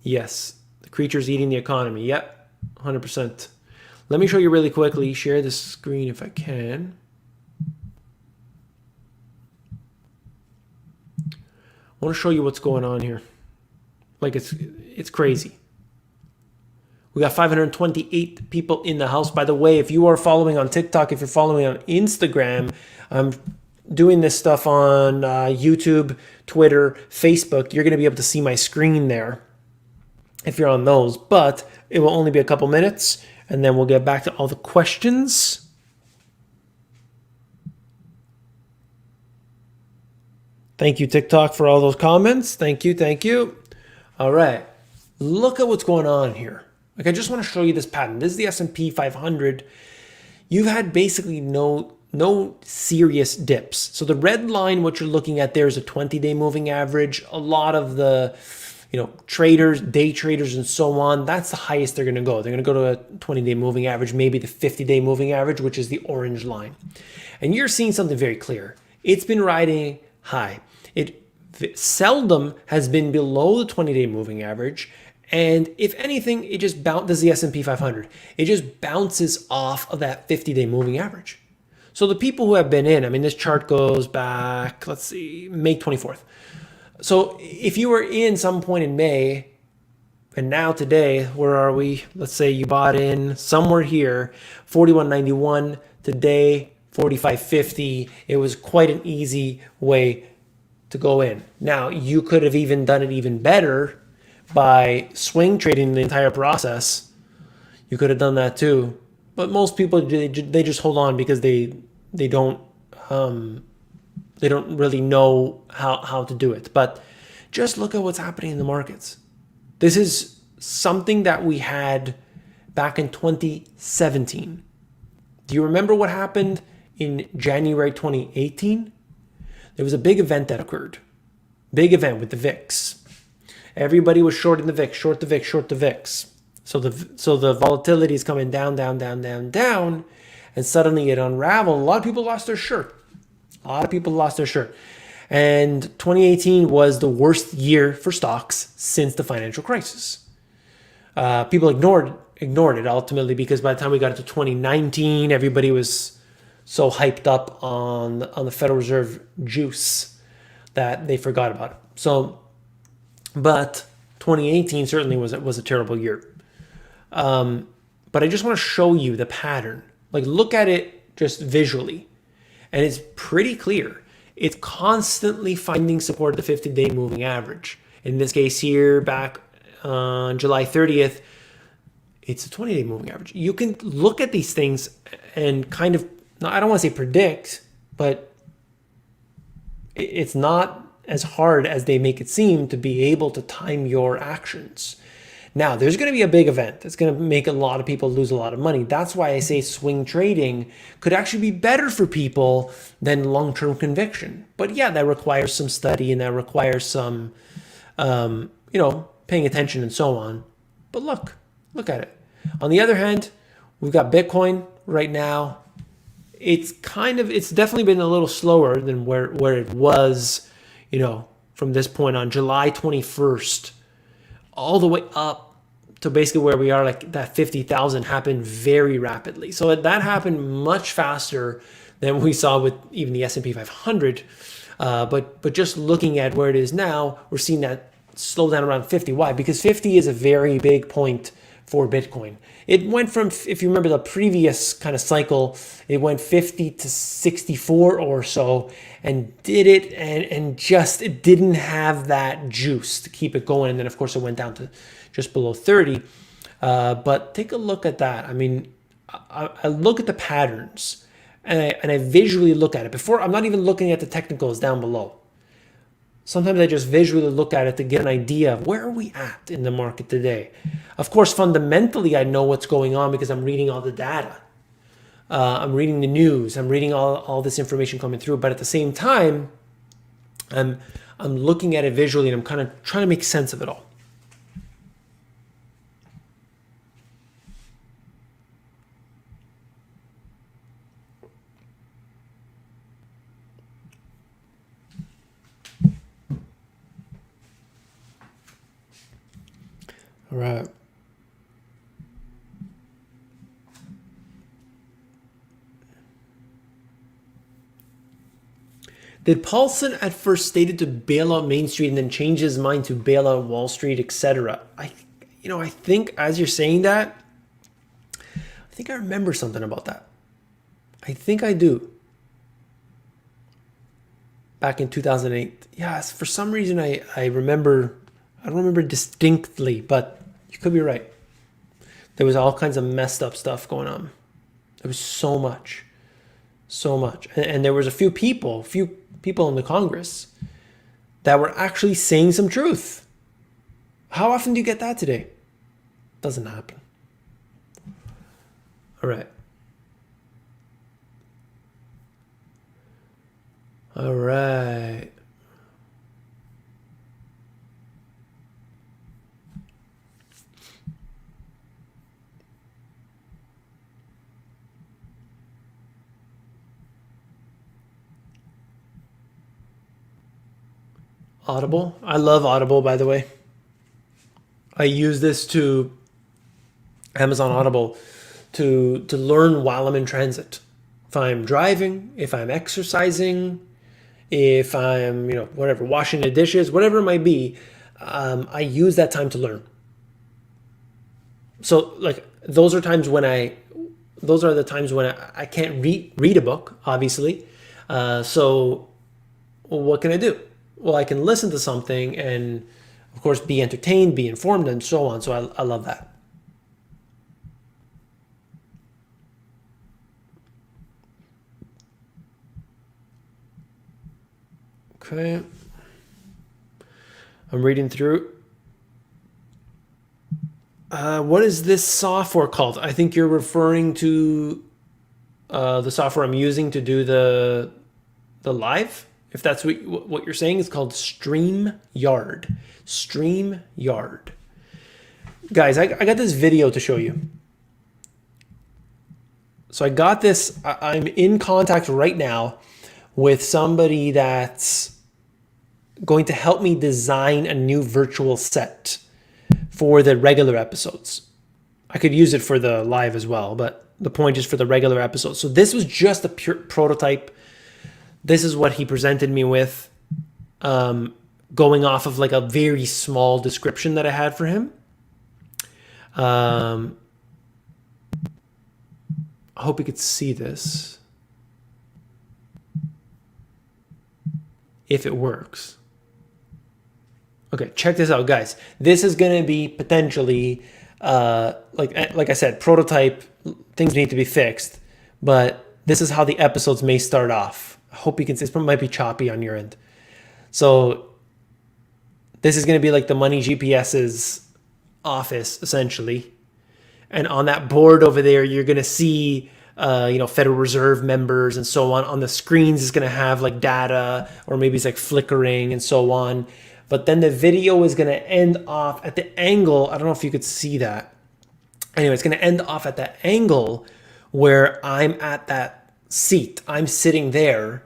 Yes, the creature's eating the economy. Yep, 100%. Let me show you really quickly. Share the screen if I can. I want to show you what's going on here. Like, it's crazy. We got 528 people in the house. By the way, if you are following on TikTok, if you're following on Instagram, I'm doing this stuff on YouTube, Twitter, Facebook. You're going to be able to see my screen there if you're on those. But it will only be a couple minutes, and then we'll get back to all the questions. Thank you, TikTok, for all those comments. Thank you, thank you. All right, look at what's going on here. Like, I just want to show you this pattern. This is the S&P 500. You've had basically no serious dips. So the red line, what you're looking at there, is a 20-day moving average. A lot of the traders, day traders and so on, that's the highest they're going to go. They're going to go to a 20-day moving average, maybe the 50-day moving average, which is the orange line. And you're seeing something very clear. It's been riding high. It seldom has been below the 20-day moving average. And if anything, it just bounces the S&P 500. It just bounces off of that 50-day moving average. So the people who have been in, I mean, this chart goes back, let's see, May 24th. So if you were in some point in May, and now today, where are we? Let's say you bought in somewhere here, 41.91, today, 45.50. It was quite an easy way to go in. Now, you could have even done it even better by swing trading the entire process. You could have done that too, but most people, they just hold on because they don't really know how to do it. But just look at what's happening in the markets. This is something that we had back in 2017. Do you remember what happened in January 2018? There was a big event that occurred. Big event with the VIX. Everybody was short in the VIX, short the VIX, short the VIX. So the volatility is coming down, down, down, down, down, and suddenly it unraveled. A lot of people lost their shirt. And 2018 was the worst year for stocks since the financial crisis. People ignored it ultimately because by the time we got into 2019, everybody was so hyped up on the Federal Reserve juice that they forgot about it. So, but 2018 certainly was a terrible year. But I just want to show you the pattern. Like, look at it just visually, and it's pretty clear. It's constantly finding support at the 50-day moving average. In this case here, back on July 30th, it's a 20-day moving average. You can look at these things and kind of, I don't want to say predict, but it's not as hard as they make it seem to be able to time your actions. Now, there's going to be a big event that's going to make a lot of people lose a lot of money. That's why I say swing trading could actually be better for people than long-term conviction. But yeah, that requires some study and that requires some, paying attention and so on. But look at it. On the other hand, we've got Bitcoin right now. It's definitely been a little slower than where it was, from this point on July 21st, all the way up to basically where we are. Like that 50,000 happened very rapidly. So that happened much faster than we saw with even the S&P 500. But just looking at where it is now, we're seeing that slow down around 50. Why? Because 50 is a very big point for Bitcoin. It went from, if you remember the previous kind of cycle, it went 50 to 64 or so, and did it, and just it didn't have that juice to keep it going. And then of course it went down to just below 30. But take a look at that. I mean, I look at the patterns, and I visually look at it. Before, I'm not even looking at the technicals down below. Sometimes I just visually look at it to get an idea of where are we at in the market today. Of course, fundamentally, I know what's going on because I'm reading all the data. I'm reading the news. I'm reading all this information coming through. But at the same time, I'm looking at it visually, and I'm kind of trying to make sense of it all. All right. Did Paulson at first stated to bail out Main Street and then change his mind to bail out Wall Street, etc.? I think as you're saying that, I think I remember something about that. I think I do. Back in 2008. Yes, for some reason I remember, I don't remember distinctly, but you could be right. There was all kinds of messed up stuff going on. There was so much. And there was a few people in the Congress that were actually saying some truth. How often do you get that today? Doesn't happen. All right. All right. Audible. I love Audible, by the way. I use this to Amazon Audible to learn while I'm in transit. If I'm driving, if I'm exercising, if I'm, whatever, washing the dishes, whatever it might be, I use that time to learn. So like those are the times when I can't read a book, obviously. So what can I do? Well, I can listen to something and, of course, be entertained, be informed, and so on. So I love that. Okay. I'm reading through. What is this software called? I think you're referring to the software I'm using to do the live. If that's what you're saying, it's called StreamYard. StreamYard. Guys, I got this video to show you. So I got this. I'm in contact right now with somebody that's going to help me design a new virtual set for the regular episodes. I could use it for the live as well, but the point is for the regular episodes. So this was just a pure prototype. This is what he presented me with, going off of like a very small description that I had for him. I hope you could see this. If it works. Okay, check this out, guys. This is going to be potentially, like I said, prototype. Things need to be fixed, but this is how the episodes may start off. I hope you can see. It might be choppy on your end. So this is going to be like the Money GPS's office, essentially. And on that board over there, you're going to see, Federal Reserve members and so on. On the screens, it's going to have like data, or maybe it's like flickering and so on. But then the video is going to end off at the angle. I don't know if you could see that. Anyway, it's going to end off at that angle where I'm at that seat. I'm sitting there,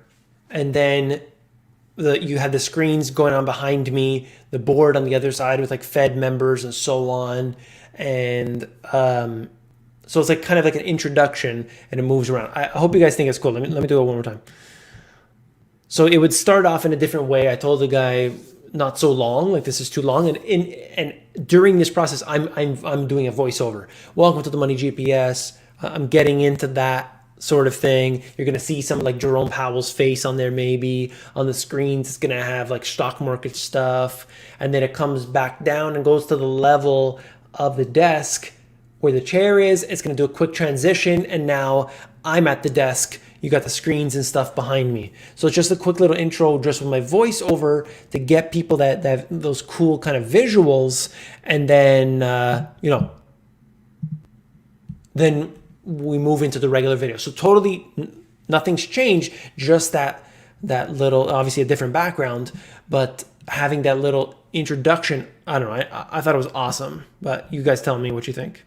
and then you had the screens going on behind me, the board on the other side with like Fed members and so on. And so it's like kind of like an introduction, and it moves around. I hope you guys think it's cool. Let me do it one more time. So it would start off in a different way. I told the guy not so long, like this is too long. And during this process, I'm doing a voiceover. Welcome to the Money GPS. I'm getting into that sort of thing. You're going to see some like Jerome Powell's face on there, maybe on the screens. It's going to have like stock market stuff. And then it comes back down and goes to the level of the desk where the chair is. It's going to do a quick transition. And now I'm at the desk. You got the screens and stuff behind me. So it's just a quick little intro just with my voiceover to get people that have those cool kind of visuals. And then, then we move into the regular video. So totally nothing's changed, just that little, obviously a different background, but having that little introduction, I don't know, I thought it was awesome. But you guys tell me what you think.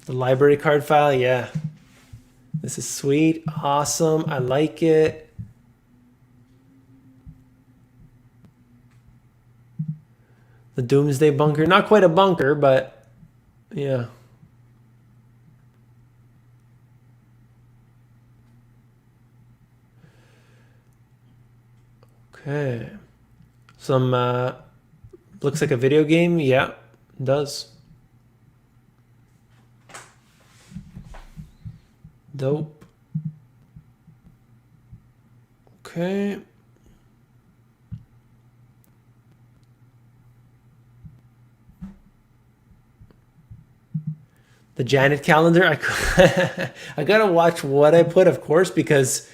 The library card file, yeah. This is sweet, awesome, I like it. The Doomsday Bunker, not quite a bunker, but yeah. Okay. Some, looks like a video game, yeah, it does. Dope. Okay. The Janet calendar, I gotta watch what I put, of course, because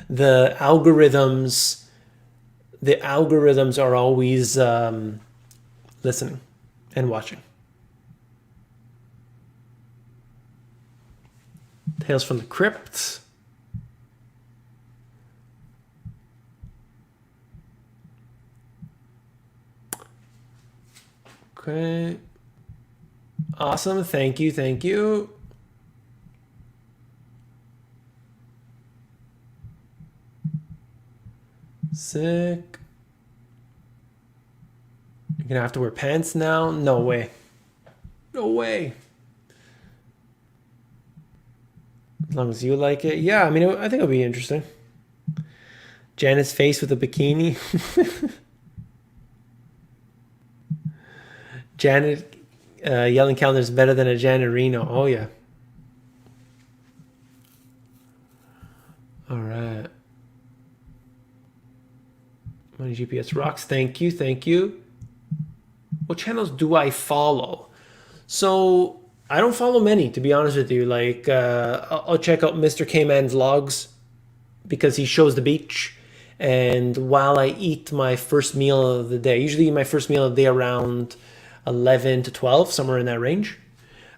the algorithms are always listening and watching. Tales from the Crypt. Okay. Awesome. Thank you. Thank you. Sick. You're gonna have to wear pants now? No way. No way. As long as you like it. Yeah, I mean, I think it'll be interesting. Janet's face with a bikini. Janet yelling calendar is better than a Janet Reno. Oh, yeah. All right. Money GPS rocks. Thank you. Thank you. What channels do I follow? So I don't follow many, to be honest with you. Like, I'll check out Mr. K-Man's vlogs because he shows the beach. And while I eat my first meal of the day, usually my first meal of the day around 11 to 12, somewhere in that range.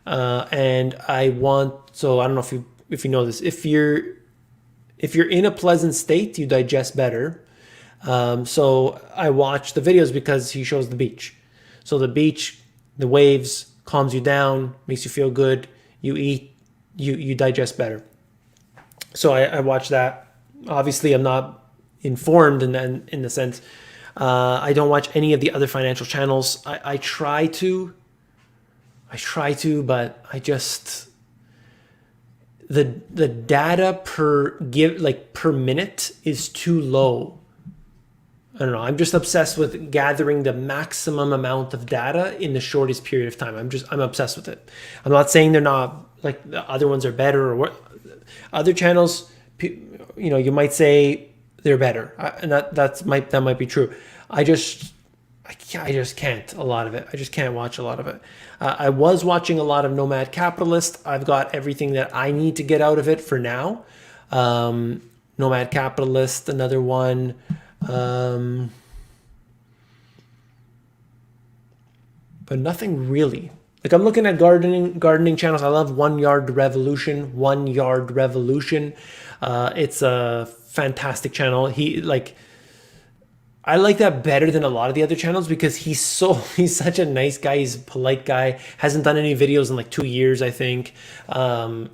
And I don't know if you know this, if you're in a pleasant state, you digest better. So I watch the videos because he shows the beach. So the beach, the waves, calms you down, makes you feel good. You eat, you digest better. So I watch that. Obviously, I'm not informed in the sense. I don't watch any of the other financial channels. I try to, but I just, the data per minute is too low. I don't know. I'm just obsessed with gathering the maximum amount of data in the shortest period of time. I'm obsessed with it. I'm not saying they're not, like, the other ones are better or what. Other channels, you might say they're better, and that might be true. I just can't a lot of it. I just can't watch a lot of it. I was watching a lot of Nomad Capitalist. I've got everything that I need to get out of it for now. Nomad Capitalist, another one. But nothing really. Like, I'm looking at gardening channels. I love 1 Yard Revolution. 1 Yard Revolution. It's a fantastic channel. I like that better than a lot of the other channels because he's such a nice guy. He's a polite guy. Hasn't done any videos in like 2 years, I think. And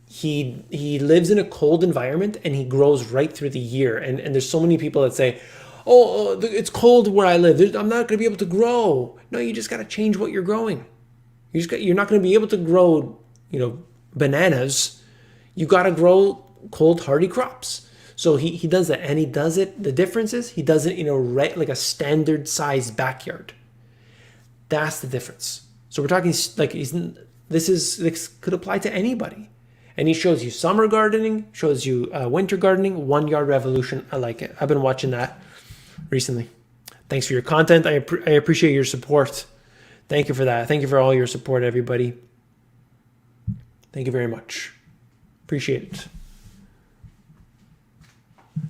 he lives in a cold environment and he grows right through the year. And there's so many people that say, It's cold where I live. I'm not going to be able to grow. No, you just got to change what you're growing. You're not going to be able to grow, bananas. You got to grow cold hardy crops. So he does that, and he does it. The difference is he does it in like a standard sized backyard. That's the difference. So we're talking like this could apply to anybody. And he shows you summer gardening, shows you winter gardening, 1 yard revolution. I like it. I've been watching that recently. Thanks for your content. I appreciate your support. Thank you for that. Thank you for all your support, everybody. Thank you very much. Appreciate it.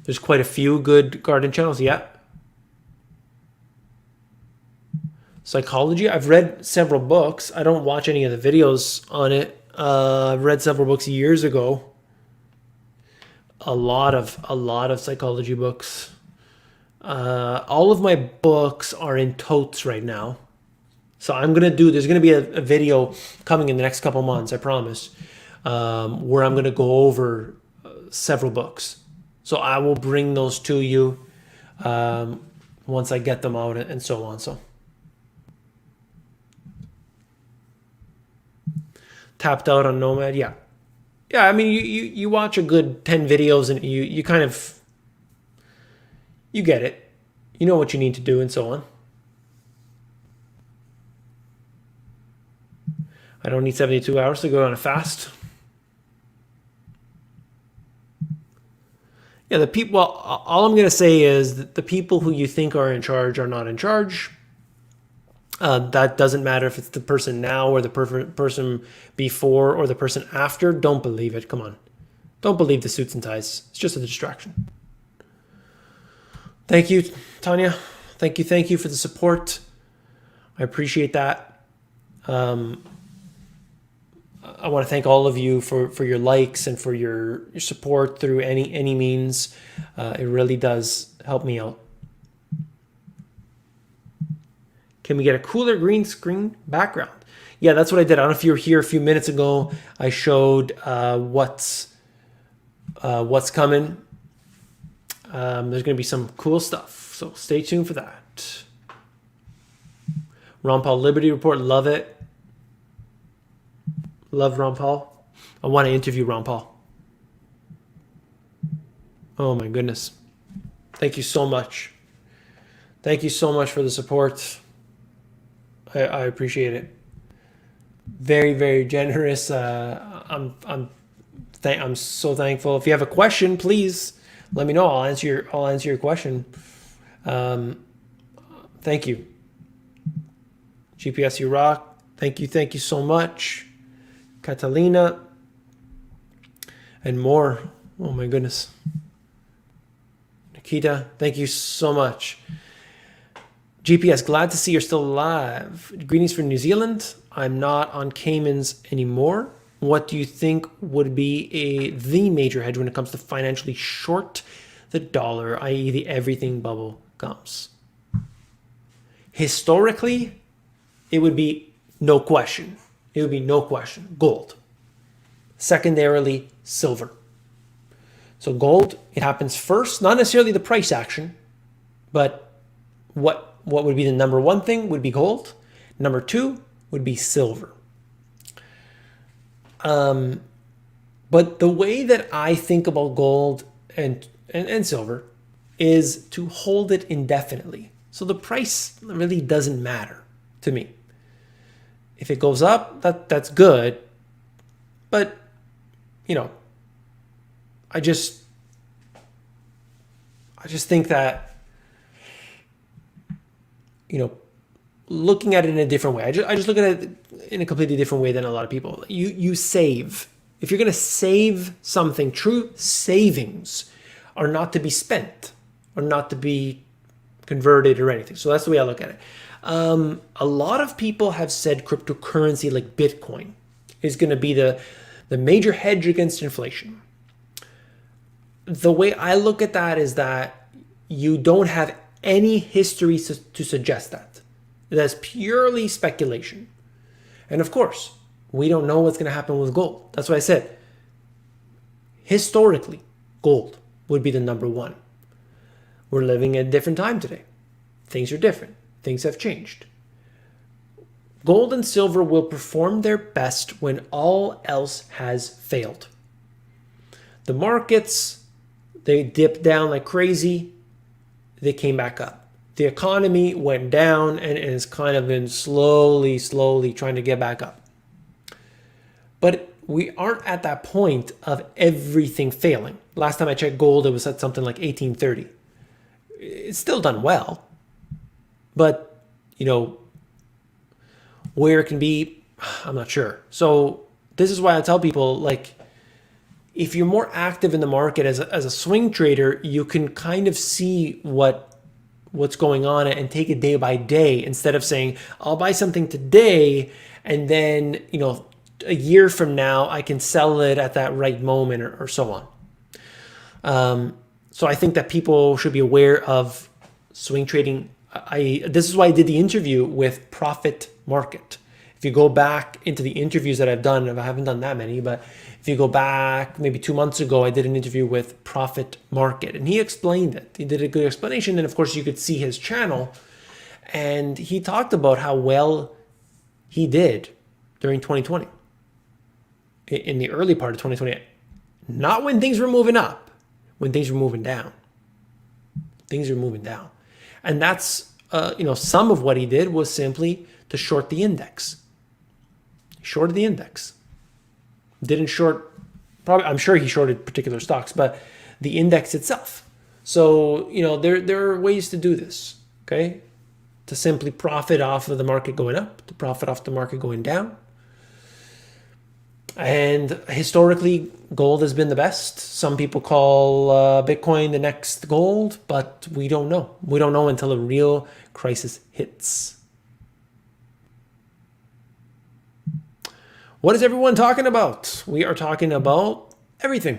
There's quite a few good garden channels. Yeah. Psychology. I've read several books. I don't watch any of the videos on it. I've read several books years ago. A lot of psychology books. All of my books are in totes right now. So there's gonna be a video coming in the next couple months, I promise, where I'm gonna go over several books. So I will bring those to you once I get them out and so on. So tapped out on Nomad, yeah. I mean, you watch a good 10 videos and you kind of get it. You know what you need to do and so on. I don't need 72 hours to go on a fast. Yeah, all I'm going to say is that the people who you think are in charge are not in charge. That doesn't matter if it's the person now or the person before or the person after. Don't believe it. Come on. Don't believe the suits and ties. It's just a distraction. Thank you, Tanya. Thank you for the support. I appreciate that. I want to thank all of you for your likes and for your support through any means. It really does help me out. Can we get a cooler green screen background? Yeah, that's what I did. I don't know if you were here a few minutes ago. I showed what's coming. There's going to be some cool stuff, so stay tuned for that. Ron Paul Liberty Report, love it. Love Ron Paul. I want to interview Ron Paul. Oh my goodness. Thank you so much. Thank you so much for the support. I appreciate it. Very, very generous. I'm so thankful. If you have a question, please let me know. I'll answer your question. Thank you. GPS, you rock. Thank you so much. Catalina and more. Oh my goodness. Nikita, thank you so much. GPS, glad to see you're still alive. Greetings from New Zealand. I'm not on Caymans anymore. What do you think would be the major hedge when it comes to financially short the dollar, i.e. the everything bubble comes? Historically, it would be no question. It would be no question. Gold. Secondarily, silver. So gold, it happens first, not necessarily the price action, but what would be the number one thing would be gold. Number two would be silver. But the way that I think about gold and silver is to hold it indefinitely. So the price really doesn't matter to me. If it goes up, that's good. But, I just think that, looking at it in a different way. I just look at it in a completely different way than a lot of people. You save. If you're going to save something, true savings are not to be spent or not to be converted or anything. So that's the way I look at it. A lot of people have said cryptocurrency like Bitcoin is going to be the major hedge against inflation. The way I look at that is that you don't have any history to suggest that. That's purely speculation. And of course, we don't know what's going to happen with gold. That's why I said, historically, gold would be the number one. We're living at a different time today. Things are different. Things have changed. Gold and silver will perform their best when all else has failed. The markets, they dipped down like crazy. They came back up. The economy went down and is kind of been slowly trying to get back up. But we aren't at that point of everything failing. Last time I checked gold, it was at something like 1830. It's still done well. But, you know, where it can be, I'm not sure. So this is why I tell people, like, if you're more active in the market as a swing trader, you can kind of see what's going on and take it day by day, instead of saying, I'll buy something today and then, you know, a year from now I can sell it at that right moment, or so on. So I think that people should be aware of swing trading. This is why I did the interview with Profit Market. If you go back into the interviews that I've done, I haven't done that many, but if you go back maybe 2 months ago, I did an interview with Profit Market, and he explained it. He did a good explanation, and of course you could see his channel, and he talked about how well he did during 2020, in the early part of 2020. Not when things were moving up, when things were moving down. Things are moving down. And that's, you know, some of what he did was simply to short the index. He shorted the index. Didn't short, probably, I'm sure he shorted particular stocks, but the index itself. So, you know, there are ways to do this, okay? To simply profit off of the market going up, to profit off the market going down. And historically, gold has been the best. Some people call Bitcoin the next gold, but we don't know. We don't know until a real crisis hits. What is everyone talking about? We are talking about everything.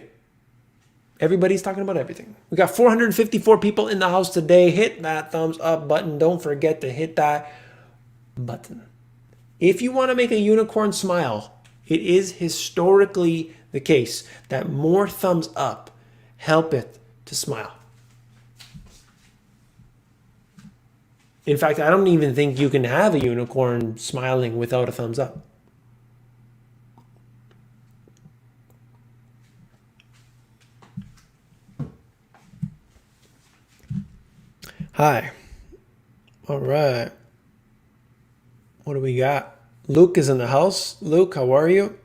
Everybody's talking about everything. We got 454 people in the house today. Hit that thumbs up button. Don't forget to hit that button. If you want to make a unicorn smile, it is historically the case that more thumbs up help it to smile. In fact, I don't even think you can have a unicorn smiling without a thumbs up. Hi. All right. What do we got? Luke is in the house. Luke, how are you?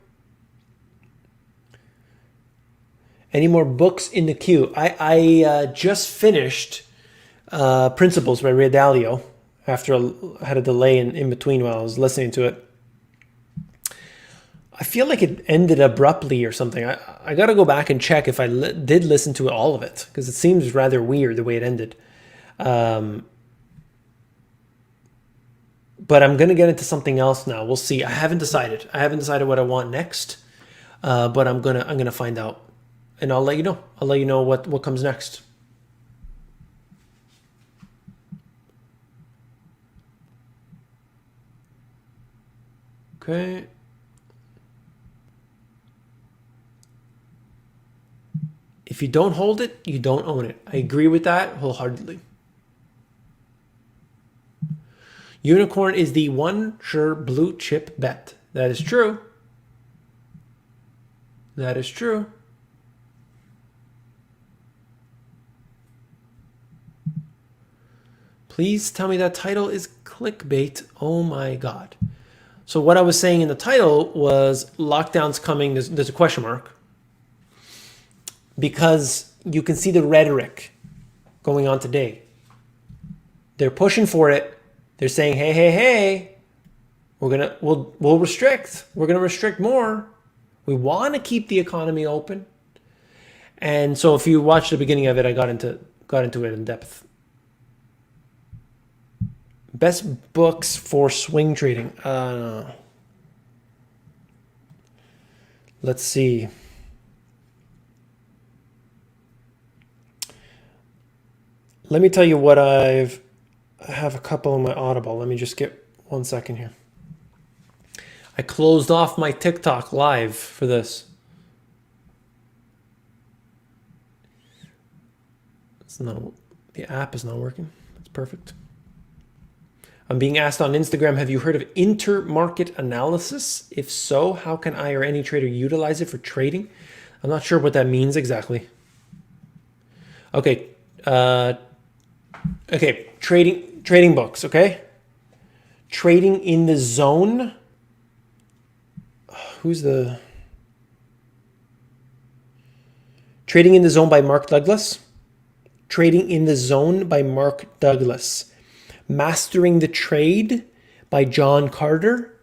Any more books in the queue? I just finished Principles by Ray Dalio after I had a delay in between while I was listening to it. I feel like it ended abruptly or something. I got to go back and check if I did listen to all of it, because it seems rather weird the way it ended. But I'm going to get into something else now. We'll see. I haven't decided. What I want next. But I'm going to find out, and I'll let you know. I'll let you know what comes next. Okay. If you don't hold it, you don't own it. I agree with that wholeheartedly. Unicorn is the one sure blue chip bet. That is true. That is true. Please tell me that title is clickbait. Oh my God. So what I was saying in the title was lockdown's coming. There's a question mark. Because you can see the rhetoric going on today. They're pushing for it. They're saying, hey, we'll restrict. We're gonna restrict more. We want to keep the economy open. And so if you watch the beginning of it, I got into it in depth. Best books for swing trading. Let's see. Let me tell you what I have a couple on my Audible. Let me just get 1 second here. I closed off my TikTok live for this. The app is not working. That's perfect. I'm being asked on Instagram, have you heard of intermarket analysis? If so, how can I or any trader utilize it for trading? I'm not sure what that means exactly. Okay. Okay. Trading books. Okay. Trading in the Zone. Who's the... Trading in the Zone by Mark Douglas. Trading in the Zone by Mark Douglas. Mastering the Trade by John Carter.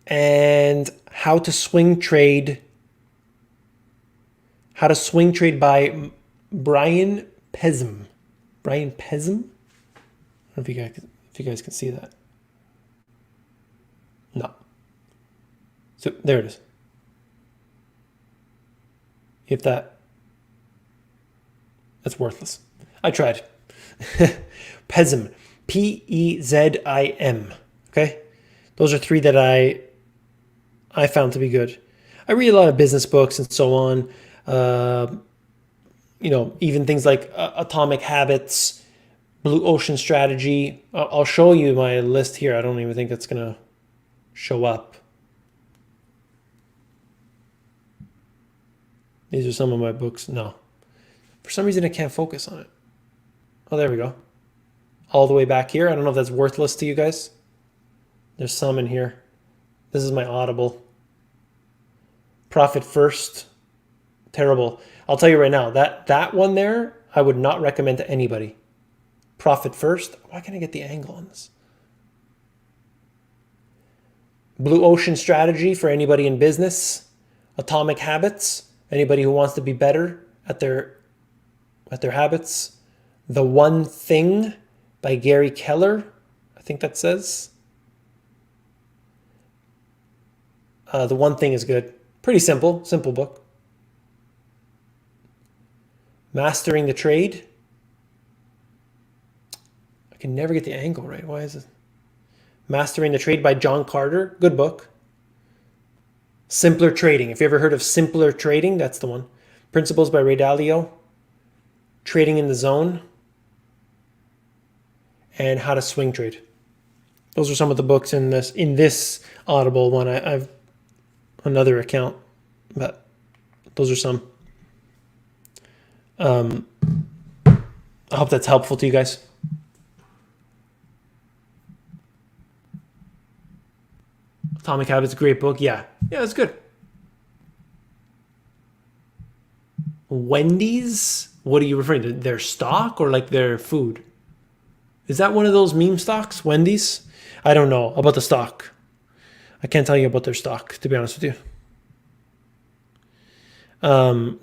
And How to Swing Trade by Brian Pesm. Brian Pesm? I don't know if you guys can see that. No. So there it is. If that's worthless. I tried. Pesm. P-E-Z-I-M. Okay? Those are three that I found to be good. I read a lot of business books and so on. You know, even things like Atomic Habits, Blue Ocean Strategy. I'll show you my list here. I don't even think it's going to show up. These are some of my books. No. For some reason, I can't focus on it. Oh, there we go. All the way back here. I don't know if that's worthless to you guys. There's some in here. This is my Audible. Profit First. Terrible. I'll tell you right now, that one there, I would not recommend to anybody. Profit First. Why can't I get the angle on this? Blue Ocean Strategy for anybody in business. Atomic Habits. Anybody who wants to be better at their habits. The One Thing by Gary Keller. I think that says. The One Thing is good. Pretty simple book. Mastering the Trade. I can never get the angle right. Why is it? Mastering the Trade by John Carter. Good book. Simpler Trading. If you ever heard of Simpler Trading, that's the one. Principles by Ray Dalio. Trading in the Zone. And How to Swing Trade. Those are some of the books in this Audible one. I've another account, but those are some. I hope that's helpful to you guys. Atomic Habits, a great book. Yeah, it's good. Wendy's? What are you referring to? Their stock or like their food? Is that one of those meme stocks? Wendy's? I don't know about the stock. I can't tell you about their stock, to be honest with you.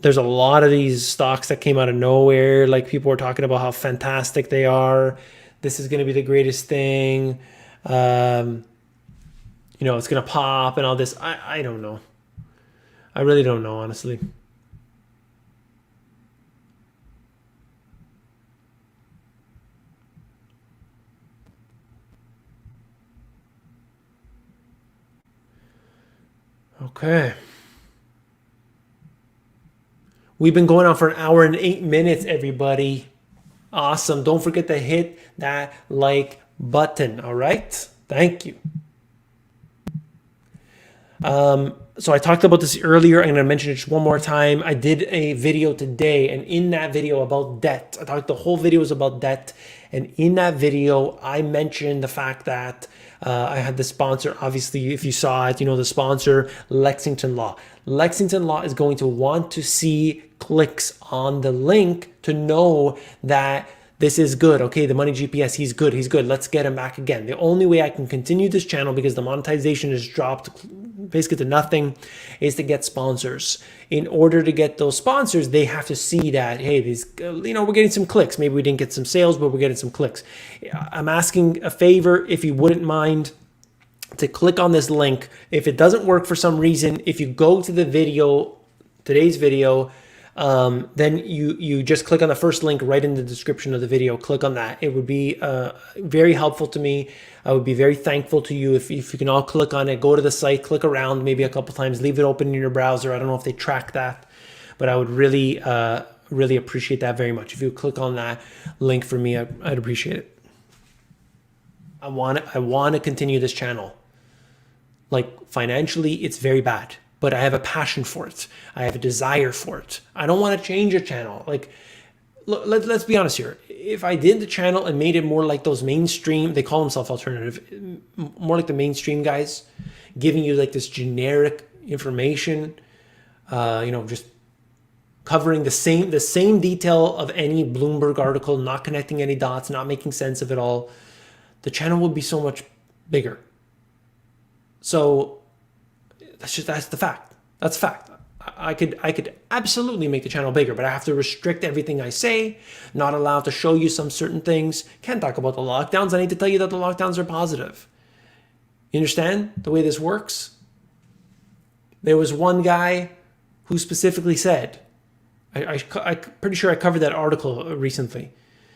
There's a lot of these stocks that came out of nowhere. Like people were talking about how fantastic they are. This is going to be the greatest thing. You know, it's going to pop and all this. I don't know. I really don't know, honestly. Okay. We've been going on for 1 hour and 8 minutes, everybody. Awesome. Don't forget to hit that like button, all right? Thank you. So I talked about this earlier. I'm going to mention it just one more time. I did a video today, and in that video about debt, the whole video was about debt. And in that video, I mentioned the fact that I had the sponsor. Obviously, if you saw it, you know the sponsor, Lexington Law. Lexington Law is going to want to see clicks on the link to know that this is good. Okay, the Money GPS, he's good. Let's get him back again. The only way I can continue this channel, because the monetization has dropped basically to nothing, is to get sponsors. In order to get those sponsors, they have to see that, hey, these, you know, we're getting some clicks. Maybe we didn't get some sales, but we're getting some clicks. I'm asking a favor, if you wouldn't mind, to click on this link. If it doesn't work for some reason, if you go to the video, today's video, then you just click on the first link right in the description of the video. Click on that. It would be very helpful to me. I would be very thankful to you if you can all click on it. Go to the site, click around maybe a couple times, leave it open in your browser. I don't know if they track that, but I would really really appreciate that very much. If you click on that link for me, I'd appreciate it. I want to continue this channel. Like financially, it's very bad, but I have a passion for it. I have a desire for it. I don't want to change a channel. Like, let's be honest here. If I did the channel and made it more like those mainstream, they call themselves alternative, more like the mainstream guys, giving you like this generic information, just covering the same detail of any Bloomberg article, not connecting any dots, not making sense of it all, the channel would be so much bigger. So that's the fact. That's fact. I could absolutely make the channel bigger, but I have to restrict everything I say, not allowed to show you some certain things. Can't talk about the lockdowns. I need to tell you that the lockdowns are positive. You understand the way this works? There was one guy who specifically said, I'm pretty sure I covered that article recently.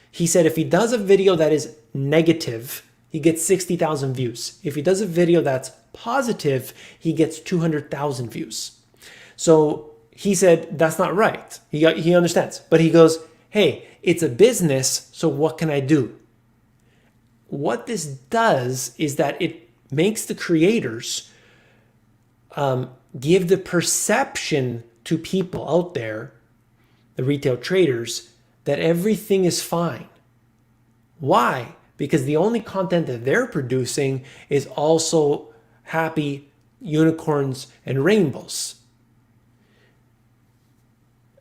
He said if he does a video that is negative, he gets 60,000 views. If he does a video that's positive, he gets 200,000 views. So he said, that's not right. He understands. But he goes, hey, it's a business, so what can I do? What this does is that it makes the creators give the perception to people out there, the retail traders, that everything is fine. Why? Because the only content that they're producing is also happy unicorns and rainbows.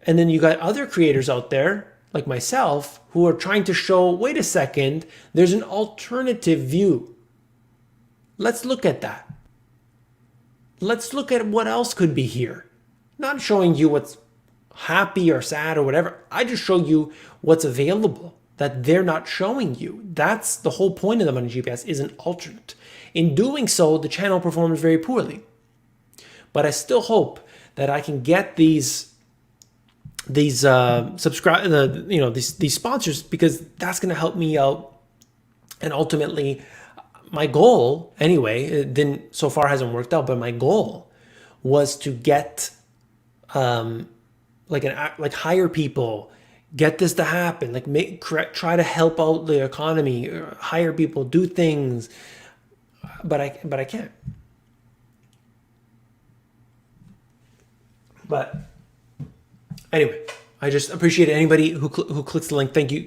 And then you got other creators out there, like myself, who are trying to show, wait a second, there's an alternative view. Let's look at that. Let's look at what else could be here. Not showing you what's happy or sad or whatever. I just show you what's available that they're not showing you. That's the whole point of the Money GPS, is an alternate. In doing so, the channel performs very poorly. But I still hope that I can get these these sponsors, because that's going to help me out. And ultimately, my goal anyway, it didn't, so far hasn't worked out, but my goal was to get hire people, get this to happen, like try to help out the economy, hire people, do things, but I can't. But anyway, I just appreciate anybody who clicks the link. Thank you.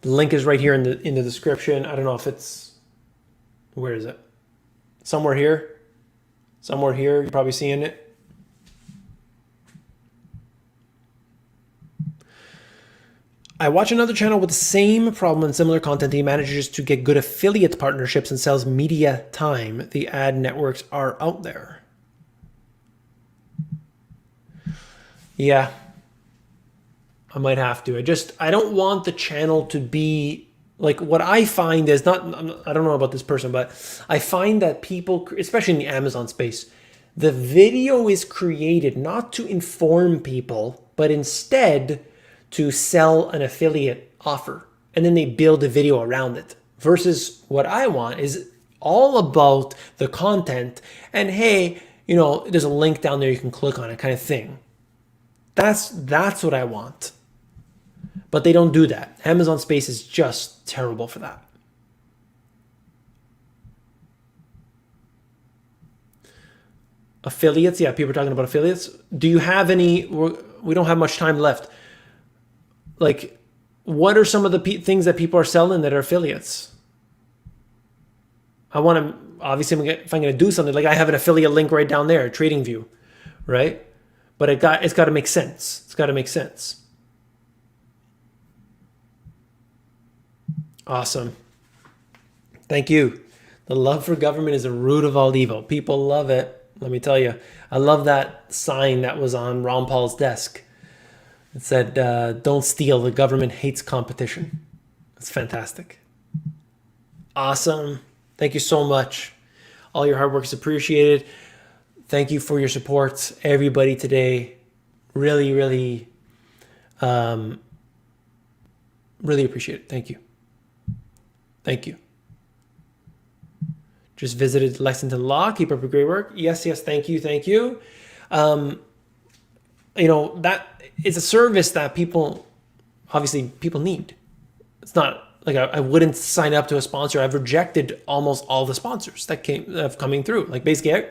The link is right here in the description. I don't know if it's, where is it? Somewhere here. You're probably seeing it. I watch another channel with the same problem and similar content. He manages to get good affiliate partnerships and sells media time. The ad networks are out there. Yeah, I might have to. I don't want the channel to be like, what I find is I don't know about this person, but I find that people, especially in the Amazon space, the video is created not to inform people, but instead to sell an affiliate offer. And then they build a video around it. Versus what I want is all about the content. And hey, there's a link down there you can click on it, kind of thing. That's what I want. But they don't do that. Amazon space is just terrible for that. Affiliates, yeah, people are talking about affiliates. Do you have any? We don't have much time left. Like, what are some of the things that people are selling that are affiliates? I want to, obviously, if I'm going to do something, like I have an affiliate link right down there, TradingView, right? But it's got to make sense. It's got to make sense. Awesome. Thank you. The love for government is the root of all evil. People love it. Let me tell you. I love that sign that was on Ron Paul's desk. It said, don't steal. The government hates competition. That's fantastic. Awesome. Thank you so much. All your hard work is appreciated. Thank you for your support, everybody, today. Really, really, really appreciate it. Thank you. Thank you. Just visited Lexington Law. Keep up the great work. Yes, thank you. that it's a service that people need. It's not like I wouldn't sign up to a sponsor. I've rejected almost all the sponsors that have coming through. Like basically,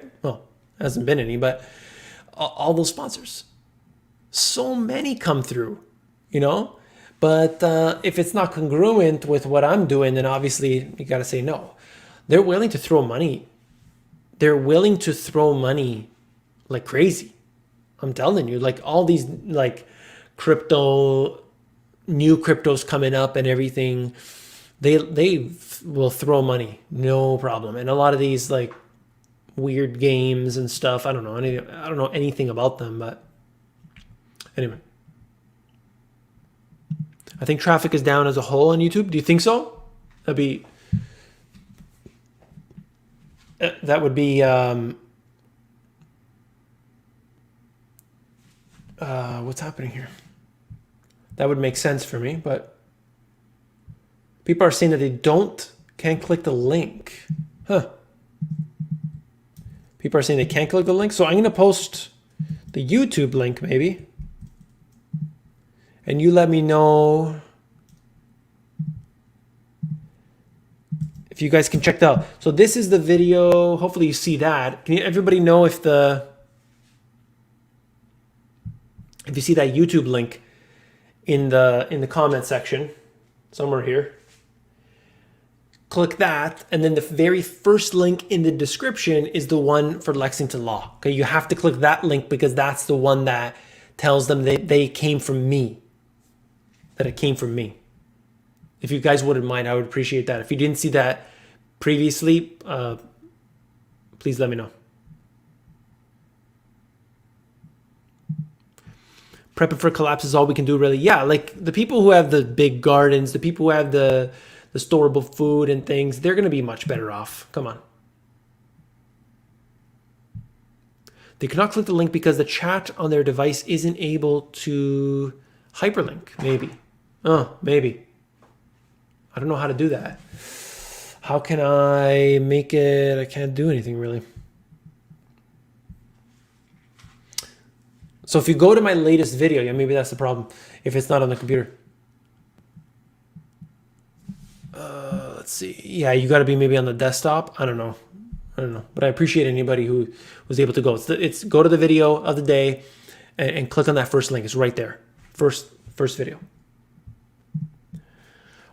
hasn't been any, but all those sponsors, so many come through, But if it's not congruent with what I'm doing, then obviously you got to say no. They're willing to throw money. They're willing to throw money like crazy. I'm telling you, like all these like new cryptos coming up and everything, they will throw money, no problem. And a lot of these like weird games and stuff, I don't know anything about them, but anyway. I think traffic is down as a whole on YouTube. Do you think so? That would be what's happening here? That would make sense for me, but people are saying that they can't click the link. Huh. People are saying they can't click the link. So I'm going to post the YouTube link maybe. And you let me know if you guys can check that out. So this is the video. Hopefully you see that. Can everybody know if you see that YouTube link in the comment section somewhere here? Click that, and then the very first link in the description is the one for Lexington Law. Okay, you have to click that link because that's the one that tells them they came from me. That it came from me. If you guys wouldn't mind, I would appreciate that. If you didn't see that previously, please let me know. Prepping for collapse is all we can do, really. Yeah, like the people who have the big gardens, the people who have the storable food and things, they're going to be much better off. Come on. They cannot click the link because the chat on their device isn't able to hyperlink. Maybe. Oh, maybe. I don't know how to do that. How can I make it? I can't do anything really. So if you go to my latest video, yeah, maybe that's the problem. If it's not on the computer. Let's see. Yeah, you got to be maybe on the desktop. I don't know. But I appreciate anybody who was able to go. It's go to the video of the day and click on that first link. It's right there. First video.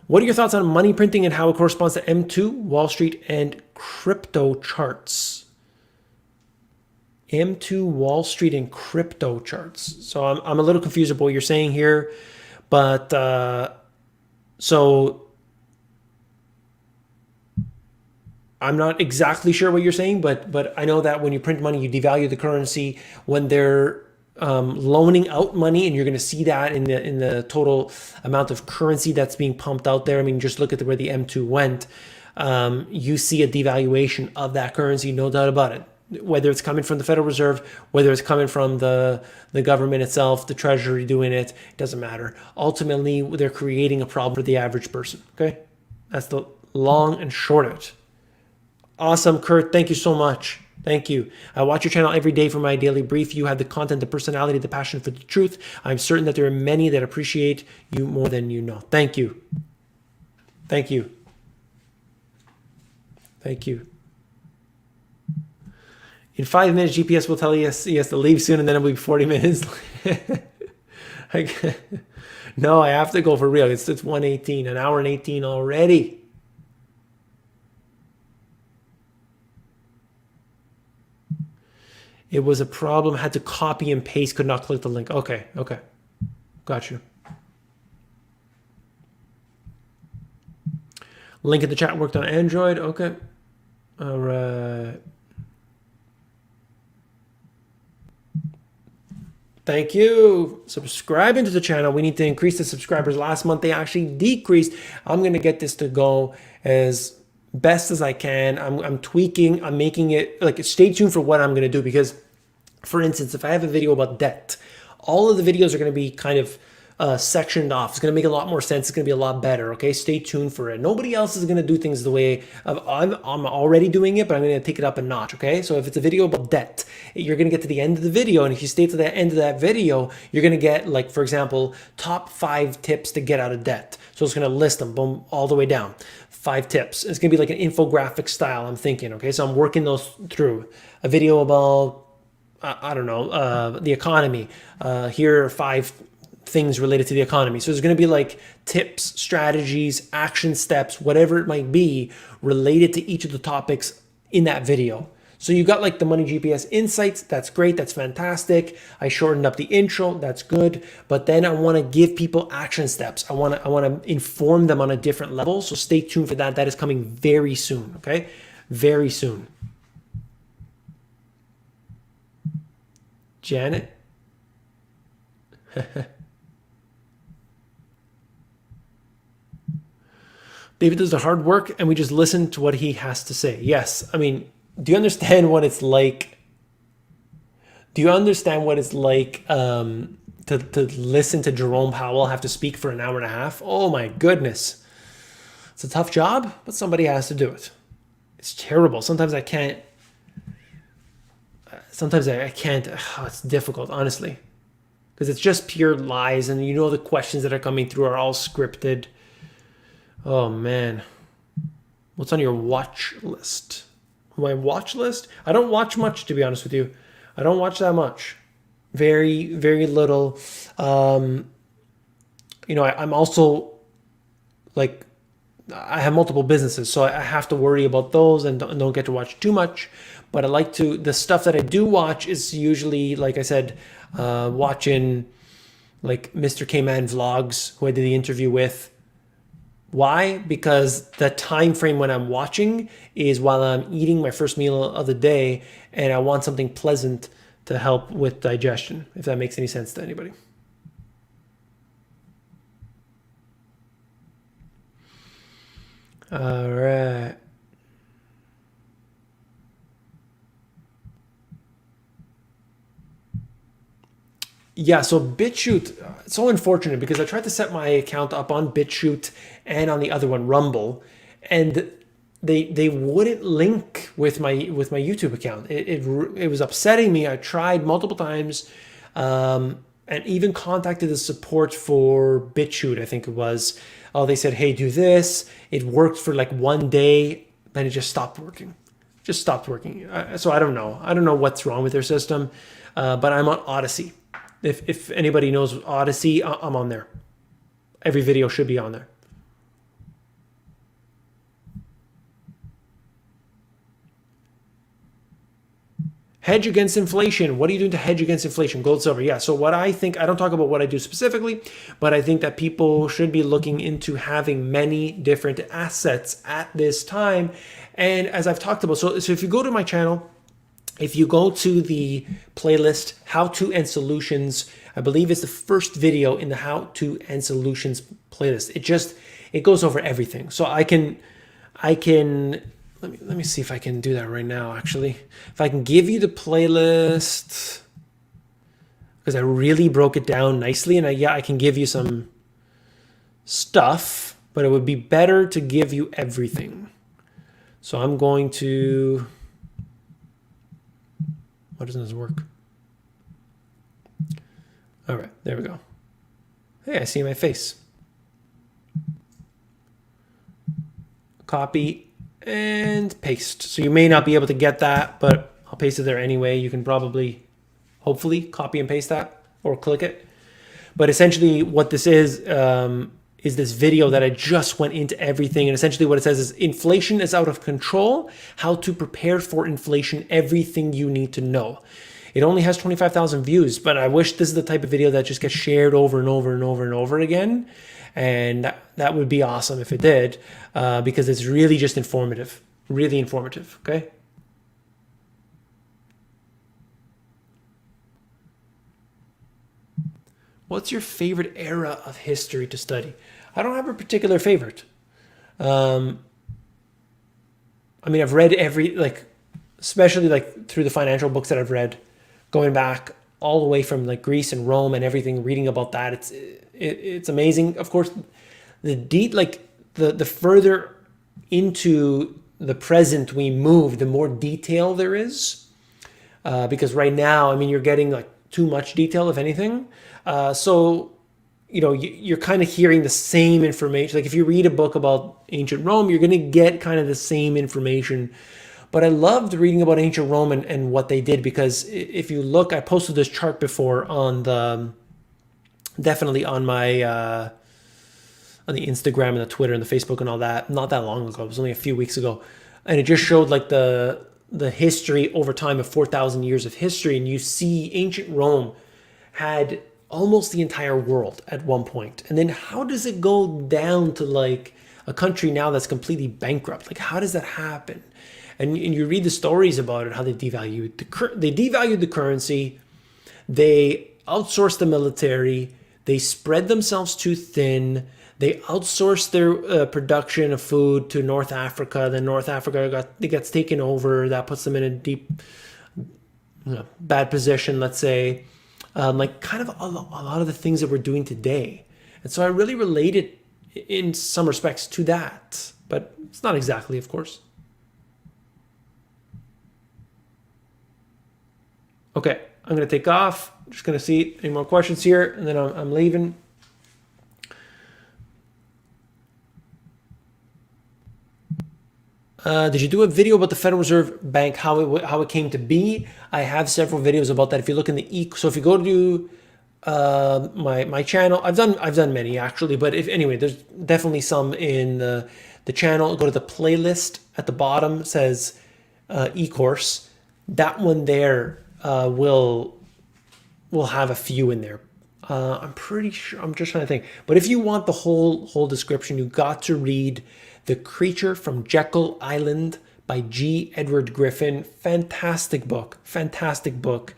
What are your thoughts on money printing and how it corresponds to M2, Wall Street, and crypto charts? M2, Wall Street, and crypto charts. So I'm a little confused about what you're saying here, but so I'm not exactly sure what you're saying, but I know that when you print money, you devalue the currency. When they're loaning out money, and you're going to see that in the total amount of currency that's being pumped out there. I mean, just look at where the M2 went. You see a devaluation of that currency, no doubt about it. Whether it's coming from the Federal Reserve, whether it's coming from the government itself, the Treasury doing it, it doesn't matter. Ultimately, they're creating a problem for the average person. Okay, that's the long and short of it. Awesome, Kurt. Thank you so much. Thank you. I watch your channel every day for my daily brief. You have the content, the personality, the passion for the truth. I'm certain that there are many that appreciate you more than you know. Thank you. Thank you. Thank you. In 5 minutes, GPS will tell you he has to leave soon, and then it'll be 40 minutes. No, I have to go for real. It's 1:18, an hour and 18 already. It was a problem. Had to copy and paste. Could not click the link. Okay. Got you. Link in the chat worked on Android. Okay. All right. Thank you. Subscribing to the channel. We need to increase the subscribers. Last month, they actually decreased. I'm going to get this to go as best as I can. I'm tweaking. I'm making it like stay tuned for what I'm going to do because, for instance, if I have a video about debt, all of the videos are going to be kind of sectioned off. It's going to make a lot more sense. It's going to be a lot better. Okay, stay tuned for it. Nobody else is going to do things the way I'm already doing it, but I'm going to take it up a notch. Okay, so if it's a video about debt, you're going to get to the end of the video, and if you stay to the end of that video, you're going to get, like, for example, top 5 tips to get out of debt. So it's going to list them, boom, all the way down. 5 tips. It's going to be like an infographic style, I'm thinking. Okay, so I'm working those through. A video about, I don't know, the economy. Here are 5 things related to the economy. So there's going to be like tips, strategies, action steps, whatever it might be related to each of the topics in that video. So you got like the Money GPS insights. That's great. That's fantastic. I shortened up the intro. That's good. But then I want to give people action steps. I want to inform them on a different level. So stay tuned for that. That is coming very soon. Okay. Very soon. Janet. David does the hard work and we just listen to what he has to say. Yes. I mean, do you understand what it's like? Do you understand what it's like to listen to Jerome Powell have to speak for an hour and a half? Oh my goodness. It's a tough job, but somebody has to do it. It's terrible. Sometimes I can't. Oh, it's difficult, honestly. Because it's just pure lies, and you know the questions that are coming through are all scripted. Oh man. What's on your watch list? My watch list? I don't watch much, to be honest with you. I don't watch that much. Very, very little. I'm also like, I have multiple businesses, so I have to worry about those and don't get to watch too much. But I like to, the stuff that I do watch is usually, like I said, watching like Mr. K-Man vlogs, who I did the interview with. Why? Because the time frame when I'm watching is while I'm eating my first meal of the day, and I want something pleasant to help with digestion, if that makes any sense to anybody. All right. Yeah, so BitChute, it's so unfortunate because I tried to set my account up on BitChute and on the other one, Rumble, and they wouldn't link with my YouTube account. It was upsetting me. I tried multiple times, and even contacted the support for BitChute, I think it was. Oh, they said, hey, do this. It worked for like one day, then it just stopped working. So I don't know. I don't know what's wrong with their system, but I'm on Odyssey. If anybody knows Odyssey, I'm on there. Every video should be on there. Hedge against inflation. What are you doing to hedge against inflation? Gold, silver. Yeah. So what I think, I don't talk about what I do specifically, but I think that people should be looking into having many different assets at this time. And as I've talked about, so if you go to my channel, if you go to the playlist, How To and Solutions, I believe it's the first video in the How To and Solutions playlist. It goes over everything. So I can, let me see if I can do that right now, actually. If I can give you the playlist, because I really broke it down nicely, and I can give you some stuff, but it would be better to give you everything. So I'm going to, why doesn't this work? All right, there we go. Hey, I see my face. Copy and paste. So you may not be able to get that, but I'll paste it there anyway. You can probably, hopefully, copy and paste that or click it. But essentially what this is this video that I just went into everything. And essentially what it says is inflation is out of control, how to prepare for inflation, everything you need to know. It only has 25,000 views, but I wish this is the type of video that just gets shared over and over and over and over again. And that would be awesome if it did, because it's really just informative, really informative, okay? What's your favorite era of history to study? I don't have a particular favorite. I mean, I've read especially like through the financial books that I've read, going back, all the way from like Greece and Rome and everything, reading about that. It's amazing. Of course, the further into the present we move, the more detail there is. Because right now, I mean, you're getting like too much detail, if anything. So, you know, you're kind of hearing the same information. Like if you read a book about ancient Rome, you're going to get kind of the same information. But I loved reading about ancient Rome and what they did, because if you look, I posted this chart before on definitely on my, on the Instagram and the Twitter and the Facebook and all that, not that long ago. It was only a few weeks ago. And it just showed like the history over time of 4,000 years of history. And you see ancient Rome had almost the entire world at one point. And then how does it go down to like a country now that's completely bankrupt? Like, how does that happen? And you read the stories about it, how they devalued the currency, they outsourced the military, they spread themselves too thin, they outsourced their production of food to North Africa. Then North Africa gets taken over. That puts them in a deep, bad position, let's say. Like kind of a lot of the things that we're doing today. And so I really related in some respects to that, but it's not exactly, of course. Okay, I'm going to take off. I'm just going to see any more questions here, and then I'm leaving. Did you do a video about the Federal Reserve Bank, how it came to be? I have several videos about that. If you look in the so if you go to my channel, I've done many actually, but anyway, there's definitely some in the channel. Go to the playlist at the bottom, says e-course. That one there will have a few in there. I'm pretty sure. I'm just trying to think. But if you want the whole description, you got to read The Creature from Jekyll Island by G. Edward Griffin. Fantastic book. Fantastic book.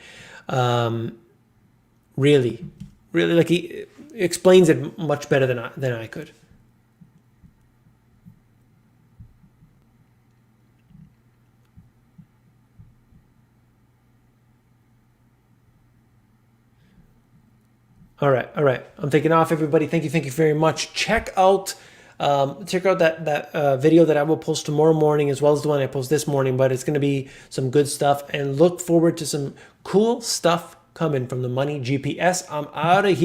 Really, like he explains it much better than I could. All right. I'm taking off, everybody. Thank you very much. Check out that video that I will post tomorrow morning, as well as the one I post this morning. But it's going to be some good stuff, and look forward to some cool stuff coming from the Money GPS. I'm out of here.